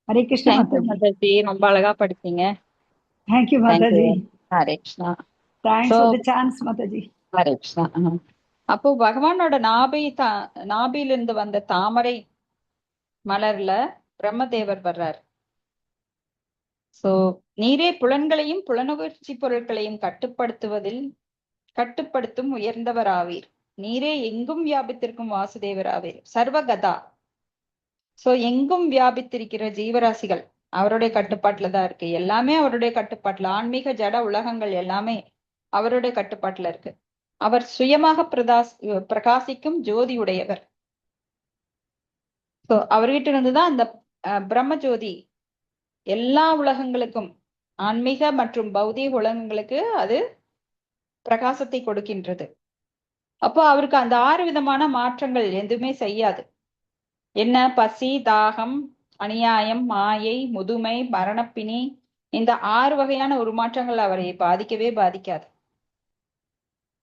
Speaker 6: ஹரே கிருஷ்ணா
Speaker 1: மாதாஜி, ரொம்ப அழகா படிச்சீங்க.
Speaker 6: Thank you Mataji.
Speaker 1: Hare Krishna.
Speaker 6: Thanks for the chance Mataji.
Speaker 1: Hare Krishna. அப்போ பகவானோட நாபிலிருந்து வந்த தாமரை மலர்ல பிரம்மதேவர் வர்றார். சோ நீரே புலன்களையும் புலனுகர்ச்சி பொருட்களையும் கட்டுப்படுத்தும் உயர்ந்தவர் ஆவீர். நீரே எங்கும் வியாபித்திருக்கும் வாசுதேவர் ஆவீர். சர்வகதா. சோ எங்கும் வியாபித்திருக்கிற ஜீவராசிகள் அவருடைய கட்டுப்பாட்டுல தான் இருக்கு. எல்லாமே அவருடைய கட்டுப்பாட்டுல. ஆன்மீக ஜட உலகங்கள் எல்லாமே அவருடைய கட்டுப்பாட்டுல இருக்கு. அவர் சுயமாக பிரகாசிக்கும் ஜோதி உடையவர். சோ அவர்கிட்ட இருந்துதான் அந்த பிரம்ம ஜோதி எல்லா உலகங்களுக்கும், ஆன்மீக மற்றும் பௌதீக உலகங்களுக்கு அது பிரகாசத்தை கொடுக்கின்றது. அப்போ அவருக்கு அந்த 6 விதமான மாற்றங்கள் எதுவுமே செய்யாது. என்ன? பசி, தாகம், அநியாயம், மாயை, முதுமை, மரணப்பிணி, இந்த 6 வகையான உருமாற்றங்கள் அவரை பாதிக்கவே பாதிக்காது.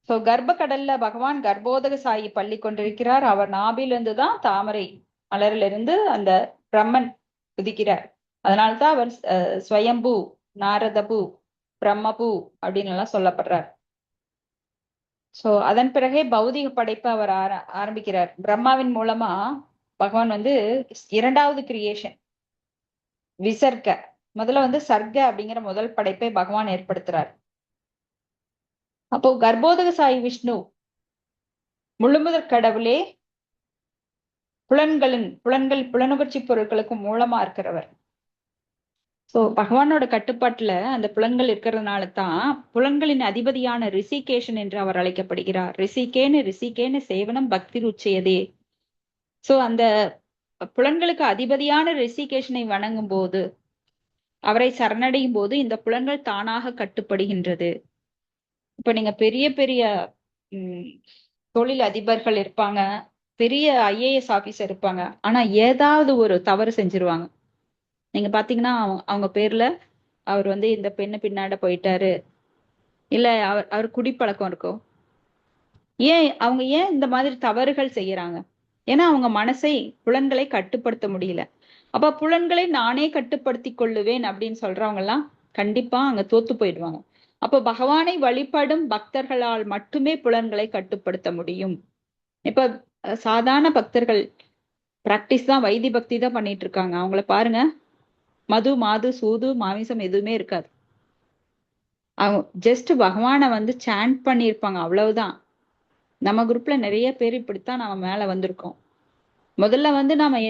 Speaker 1: சோ கர்ப்ப கடல்ல பகவான் கர்ப்போதக சாயி பள்ளி கொண்டிருக்கிறார். அவர் நாபிலிருந்து தான் தாமரை மலரிலிருந்து அந்த பிரம்மன் உதிக்கிறார். அதனால்தான் அவர் ஸ்வயம்பு, நாரதபு, பிரம்மபு அப்படின்னு எல்லாம் சொல்லப்படுறார். சோ அதன் பிறகே பௌதிக படைப்பை அவர் ஆரம்பிக்கிறார். பிரம்மாவின் மூலமா பகவான் 2வது கிரியேஷன் விசர்க்க, முதல்ல சர்க்க அப்படிங்கிற முதல் படைப்பை பகவான் ஏற்படுத்துறார். அப்போ கர்ப்போதக சாயி விஷ்ணு முழுமுதற் கடவுளே புலன்கள் புலனுணர்ச்சி பொருட்களுக்கு மூலமா இருக்கிறவர். சோ பகவானோட கட்டுப்பாட்டுல அந்த புலன்கள் இருக்கிறதுனால தான் புலன்களின் அதிபதியான ரிஷிகேஷன் என்று அவர் அழைக்கப்படுகிறார். ரிஷிகேன்னு சேவனம் பக்தி ருச்சியதே. சோ அந்த புலன்களுக்கு அதிபதியான ரிஷிகேஷனை வணங்கும் போது, அவரை சரணடையும் போது இந்த புலன்கள் தானாக கட்டுப்படுகின்றது. இப்ப நீங்க பெரிய பெரிய தொழில் அதிபர்கள் இருப்பாங்க, பெரிய ஐஏஎஸ் ஆபீசர் இருப்பாங்க, ஆனா ஏதாவது ஒரு தவறு செஞ்சிருவாங்க. நீங்க பாத்தீங்கன்னா அவங்க பேர்ல அவர் இந்த பெண்ணு பின்னாட போயிட்டாரு, இல்ல அவர் குடிப்பழக்கம் இருக்கும். அவங்க ஏன் இந்த மாதிரி தவறுகள் செய்யறாங்க? ஏன்னா அவங்க மனசை புலன்களை கட்டுப்படுத்த முடியல. அப்ப புலன்களை நானே கட்டுப்படுத்தி கொள்ளுவேன் அப்படின்னு சொல்றவங்க எல்லாம் கண்டிப்பா அங்க தோத்து போயிடுவாங்க. அப்ப பகவானை வழிபடும் பக்தர்களால் மட்டுமே புலன்களை கட்டுப்படுத்த முடியும். இப்ப சாதாரண பக்தர்கள் பிராக்டிஸ் தான், வைத்தி பக்தி தான் பண்ணிட்டு இருக்காங்க. அவங்கள பாருங்க, மது மாது சூது மாமிசம் எதுவுமே இருக்காது. அவங்க ஜஸ்ட் பகவானை சாண்ட் பண்ணியிருப்பாங்க, அவ்வளவுதான். நம்ம குரூப்ல நிறைய பேர் இப்படித்தான் நாம மேல வந்திருக்கோம். முதல்ல நாம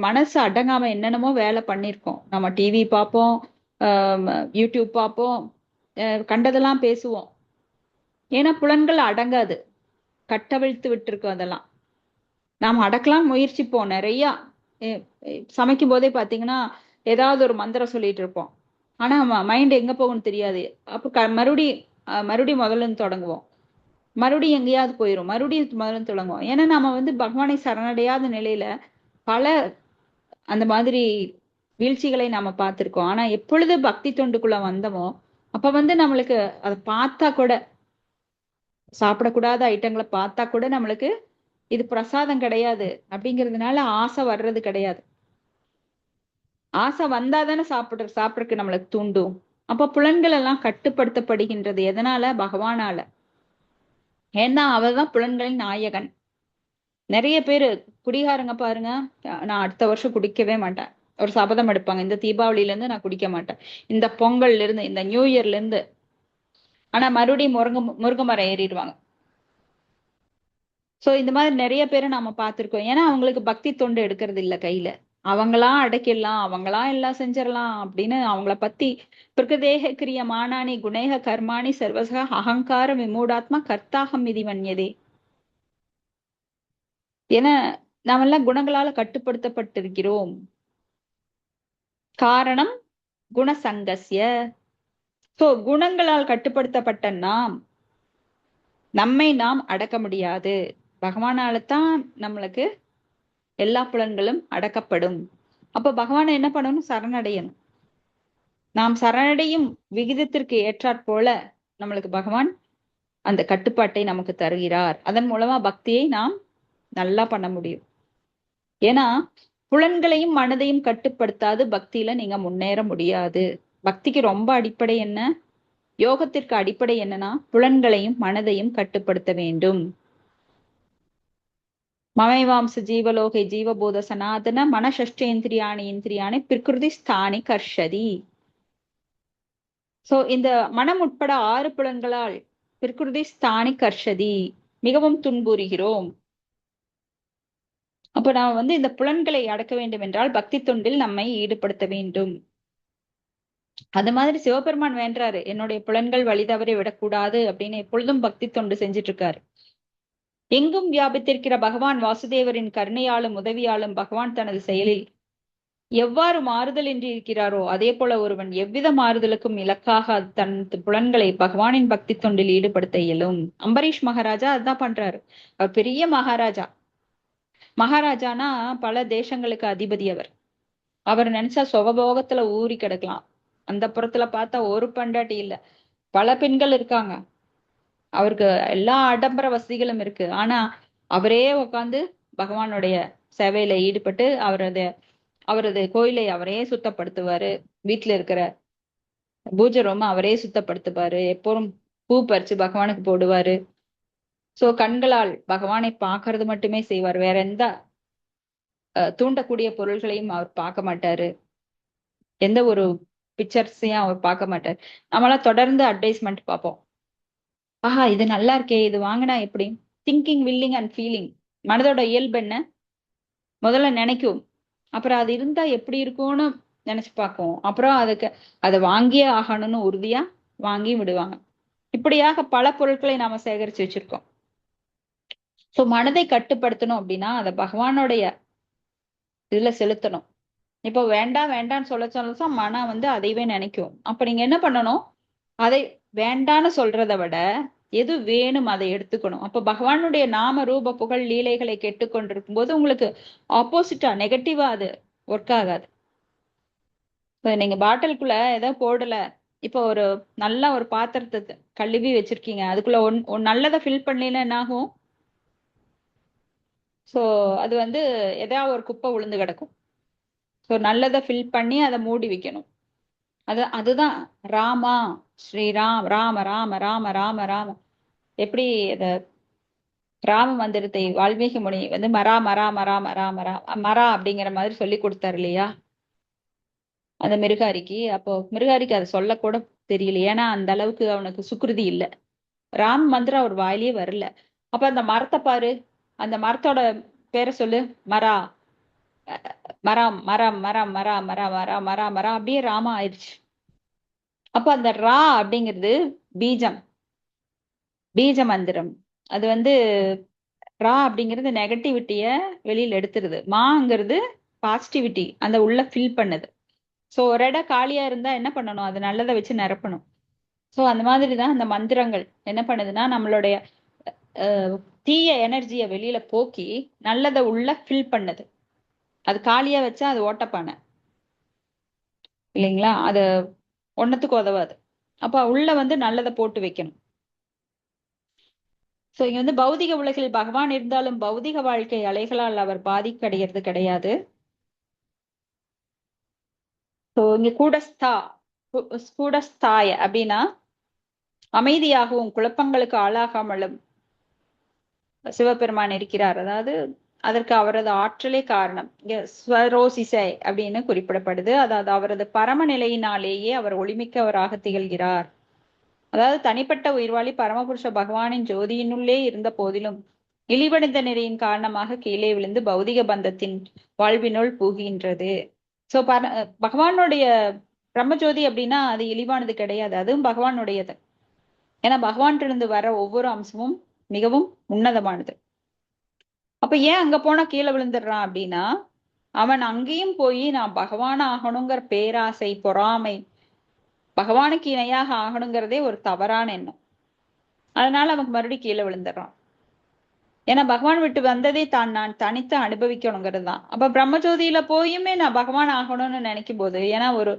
Speaker 1: மனசு அடங்காம என்னென்னமோ வேலை பண்ணிருக்கோம். நம்ம டிவி பார்ப்போம், யூடியூப் பார்ப்போம், கண்டதெல்லாம் பேசுவோம். ஏன்னா புலன்கள் அடங்காது, கட்டவிழ்த்து விட்டுருக்கோம். அதெல்லாம் நாம் அடக்கலாம் முயற்சிப்போம். நிறைய சமைக்கும் போதே பாத்தீங்கன்னா ஏதாவது ஒரு மந்திரம் சொல்லிட்டு இருப்போம், ஆனா மைண்ட் எங்க போகும்னு தெரியாது. அப்ப மறுபடியும் முதல்ல இருந்து தொடங்குவோம், மறுபடியும் எங்கேயாவது போயிரும், மறுபடியும் முதல்ல தொடங்குவோம். ஏன்னா நாம பகவானை சரணடையாத நிலையில பல அந்த மாதிரி வீழ்ச்சிகளை நாம பார்த்திருக்கோம். ஆனா எப்பொழுது பக்தி தொண்டுக்குள்ள வந்தோமோ அப்ப நம்மளுக்கு அதை பார்த்தா கூட, சாப்பிடக்கூடாத ஐட்டங்களை பார்த்தா கூட நம்மளுக்கு இது பிரசாதம் கிடையாது அப்படிங்கிறதுனால ஆசை வர்றது கிடையாது. ஆசை வந்தாதானே சாப்பிட்றதுக்கு நம்மளுக்கு தூண்டும். அப்ப புலன்கள் எல்லாம் கட்டுப்படுத்தப்படுகின்றது. எதனால? பகவானால. ஏன்னா அவர்தான் புலன்களின் நாயகன். நிறைய பேரு குடிகாரங்க பாருங்க, நான் அடுத்த வருஷம் குடிக்கவே மாட்டேன் ஒரு சபதம் எடுப்பாங்க, இந்த தீபாவளியில இருந்து நான் குடிக்க மாட்டேன், இந்த பொங்கல்ல இருந்து, இந்த நியூ இயர்ல இருந்து. ஆனா மறுபடியும் முருங்கை மரம் ஏறிடுவாங்க. சோ இந்த மாதிரி நிறைய பேரை நாம பார்த்திருக்கோம். ஏன்னா அவங்களுக்கு பக்தி தொண்டு எடுக்கிறது இல்ல கையில. அவங்களா அடக்கிடலாம், அவங்களா எல்லாம் செஞ்சிடலாம் அப்படின்னு அவங்கள பத்தி பிரகதேக கிரிய மானானி குணேக கர்மாணி சர்வசக அகங்கார விமூடாத்மா கர்த்தாகம் விதி வன்யதே. ஏன்னா நாமெல்லாம் குணங்களால கட்டுப்படுத்தப்பட்டிருக்கிறோம். காரணம் குணசங்கஸ்ய. சோ குணங்களால் கட்டுப்படுத்தப்பட்ட நம்மை நாம் அடக்க முடியாது. பகவானால தான் நம்மளுக்கு எல்லா புலன்களும் அடக்கப்படும். அப்ப பகவானை என்ன பண்ணணும்? சரணடையணும். நாம் சரணடையும் விகிதத்திற்கு ஏற்றாற் போல நம்மளுக்கு பகவான் அந்த கட்டுப்பாட்டை நமக்கு தருகிறார். அதன் மூலமா பக்தியை நாம் நல்லா பண்ண முடியும். ஏன்னா புலன்களையும் மனதையும் கட்டுப்படுத்தாது பக்தியில நீங்க முன்னேற முடியாது. பக்திக்கு ரொம்ப அடிப்படை என்ன? யோகத்திற்கு அடிப்படை என்னன்னா புலன்களையும் மனதையும் கட்டுப்படுத்த வேண்டும். மமைவாம்ச ஜீவலோகை ஜீவபோத சனாதன மனசஷ்டேந்திரியாணி பிரகிருதி ஸ்தானி கர்ஷதி. சோ இந்த மனம் உட்பட 6 புலன்களால் பிரகிருதி ஸ்தானி கர்ஷதி மிகவும் துன்புறுகிறோம். அப்ப நாம் இந்த புலன்களை அடக்க வேண்டும் என்றால் பக்தி தொண்டில் நம்மை ஈடுபடுத்த வேண்டும். அது மாதிரி சிவபெருமான் வேண்டாரு, என்னுடைய புலன்கள் வழி தவறி விடக்கூடாது அப்படின்னு எப்பொழுதும் பக்தி தொண்டு செஞ்சுட்டு இருக்காரு. எங்கும் வியாபித்திருக்கிற பகவான் வாசுதேவரின் கருணையாலும் உதவியாலும் பகவான் தனது செயலில் எவ்வாறு மாறுதல் இன்றி இருக்கிறாரோ அதே போல ஒருவன் எவ்வித மாறுதலுக்கும் இலக்காக தனது புலன்களை பகவானின் பக்தி தொண்டில் ஈடுபடுத்த இயலும். அம்பரீஷ் மகாராஜா அதுதான் பண்றாரு. அவர் பெரிய மகாராஜானா பல தேசங்களுக்கு அதிபதி. அவர் நினைச்சா சுகபோகத்துல ஊறி கிடக்கலாம். அந்த புறத்துல பார்த்தா ஒரு பண்டாட்டி இல்ல, பல பெண்கள் இருக்காங்க. அவருக்கு எல்லா ஆடம்பர வசதிகளும் இருக்கு. ஆனா அவரே உட்கார்ந்து பகவானுடைய சேவையில ஈடுபட்டு அவரது கோயிலை அவரே சுத்தப்படுத்துவாரு. வீட்டுல இருக்கிற பூஜை ரூம் அவரே சுத்தப்படுத்துவாரு. எப்போதும் பூ பறிச்சு பகவானுக்கு போடுவாரு. சோ கண்களால் பகவானை பார்க்கறது மட்டுமே செய்வார். வேற எந்த தூண்டக்கூடிய பொருள்களையும் அவர் பார்க்க மாட்டாரு. எந்த ஒரு பிக்சர்ஸையும் அவர் பார்க்க மாட்டார். நம்மளாம் தொடர்ந்து அட்வைஸ்மெண்ட் பார்ப்போம். ஆஹா இது நல்லா இருக்கே, இது வாங்கினா எப்படி? Thinking, willing and feeling. மனதோட இயல்பு என்ன? முதல்ல நினைக்கும். அப்புறம் அது இருந்தா எப்படி இருக்கும்னு நினைச்சு பார்க்கும். அப்புறம் அதுக்கு அதை வாங்கியே ஆகணும்னு உறுதியா வாங்கி விடுவாங்க. இப்படியாக பல பொருட்களை நாம சேகரிச்சு வச்சிருக்கோம். சோ மனதை கட்டுப்படுத்தணும் அப்படின்னா அதை பகவானுடைய இதுல செலுத்தணும். இப்போ வேண்டாம் வேண்டாம்னு சொல்ல மனம் வந்து அதைவே நினைக்கும். அப்ப நீங்க என்ன பண்ணணும்? அதை வேண்டான்னு சொல்றதை விட எது வேணும் அதை எடுத்துக்கணும். அப்ப பகவானுடைய நாம ரூப புகழ் லீலைகளை கேட்டுக்கொண்டிருக்கும் போது உங்களுக்கு ஆப்போசிட்டா நெகட்டிவா அது ஒர்க் ஆகாது. இப்ப நீங்க பாட்டிலுக்குள்ள ஏதோ போடல, இப்போ ஒரு நல்ல ஒரு பாத்திரத்தை கழுவி வச்சிருக்கீங்க, அதுக்குள்ள நல்லதை ஃபில் பண்ணல என்ன ஆகும்? சோ அது வந்து ஏதாவது ஒரு குப்பை விழுந்து கிடக்கும். ஸோ நல்லதை ஃபில் பண்ணி அதை மூடி வைக்கணும். அதுதான் ராமா ஸ்ரீராம் ராம ராம ராம ராம ராம. எப்படி அத ராம மந்திரத்தை வால்மீகி முனி வந்து மரா மரா மரா மரா மரா மரா அப்படிங்கிற மாதிரி சொல்லி கொடுத்தாரு இல்லையா அந்த மிருகாரிக்கு. அப்போ மிருகாரிக்கு அதை சொல்லக்கூட தெரியல, ஏன்னா அந்த அளவுக்கு அவனுக்கு சுக்கிருதி இல்லை. ராம் மந்திரம் அவர் வாயிலேயே வரல. அப்ப அந்த மரத்தை பாரு, அந்த மரத்தோட பேரை சொல்லு, மரா மரம் மரம் மரம் மரா மரா மரா மரா மரா, அப்படியே ராமா ஆயிடுச்சு. அப்ப அந்த ரா அப்படிங்கிறது பீஜம், பீஜ மந்திரம். அது வந்து ரா அப்படிங்கிறது நெகட்டிவிட்டிய வெளியில எடுத்துருது, மாங்கிறது பாசிட்டிவிட்டி அந்த உள்ள ஃபில் பண்ணுது. ஸோ ஒரு இடம் காலியா இருந்தா என்ன பண்ணணும்? அது நல்லதை வச்சு நிரப்பணும். ஸோ அந்த மாதிரி தான் அந்த மந்திரங்கள் என்ன பண்ணுதுன்னா நம்மளுடைய தீய எனர்ஜியை வெளியில போக்கி நல்லதை உள்ள ஃபில் பண்ணுது. அது காலியா வச்சா அது ஓட்டப்பானை இல்லைங்களா, அது ஒன்னத்துக்கு உதவாது. அப்ப உள்ள வந்து நல்லதை போட்டு வைக்கணும். சோ இங்க வந்து பௌதிக உலகில் பகவான் இருந்தாலும் பௌதிக வாழ்க்கை அலைகளால் அவர் பாதிக்கடைகிறது கிடையாது. சோ இங்க கூடஸ்தாய அப்படின்னா அமைதியாகவும் குழப்பங்களுக்கு ஆளாகாமலும் சிவபெருமான் இருக்கிறார். அதாவது அதற்கு அவரது ஆற்றலே காரணம். இங்க ஸ்வரோசிசை அப்படின்னு குறிப்பிடப்படுது. அதாவது அவரது பரம நிலையினாலேயே அவர் ஒளிமிக்கவராக திகழ்கிறார். அதாவது தனிப்பட்ட உயிர்வாளி பரமபுருஷ பகவானின் ஜோதியினுள்ளே இருந்த போதிலும் இழிவடைந்த நிலையின் காரணமாக கீழே விழுந்து பௌதிக பந்தத்தின் வாழ்வினுள் புகின்றது. சோ பகவானுடைய பிரம்மஜோதி அப்படின்னா அது இழிவானது கிடையாது, அதுவும் பகவானுடையது. ஏன்னா பகவானிலிருந்து வர ஒவ்வொரு அம்சமும் மிகவும் உன்னதமானது. அப்ப ஏன் அங்க போனா கீழே விழுந்துடுறான் அப்படின்னா அவன் அங்கேயும் போய் நான் பகவான் ஆகணுங்கிற பேராசை பொறாமை, பகவானுக்கு இணையாக ஆகணுங்கிறதே ஒரு தவறான எண்ணம். அதனால அவன் மறுபடியும் கீழே விழுந்துடுறான். ஏன்னா பகவான் விட்டு வந்ததே நான் தனித்து அனுபவிக்கணுங்கிறது தான். அப்ப பிரம்மஜோதியில போயுமே நான் பகவான் ஆகணும்னு நினைக்கும் போது, ஏன்னா ஒரு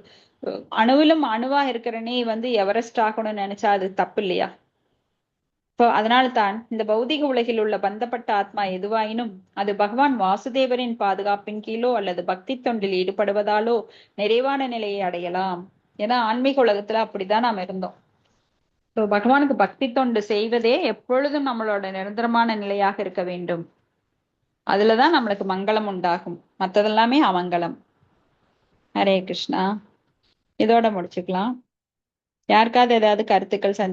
Speaker 1: அணுவிலும் அணுவா இருக்கிற நீ வந்து எவரெஸ்ட் ஆகணும்னு நினைச்சா அது தப்பு இல்லையா? இப்போ அதனால தான் இந்த பௌதிக உலகில் உள்ள பந்தப்பட்ட ஆத்மா எதுவாயினும் அது பகவான் வாசுதேவரின் பாதுகாப்பின் கீழோ அல்லது பக்தி தொண்டில் ஈடுபடுவதாலோ நிறைவான நிலையை அடையலாம். ஏன்னா ஆன்மீக உலகத்துல அப்படிதான் நாம் இருந்தோம். பகவானுக்கு பக்தி தொண்டு செய்வதே எப்பொழுதும் நம்மளோட நிரந்தரமான நிலையாக இருக்க வேண்டும். அதுலதான் நம்மளுக்கு மங்களம் உண்டாகும், மற்றதெல்லாமே அமங்கலம். ஹரே கிருஷ்ணா. இதோட முடிச்சுக்கலாம். யாருக்காவது ஏதாவது கருத்துக்கள் சந்தேகம்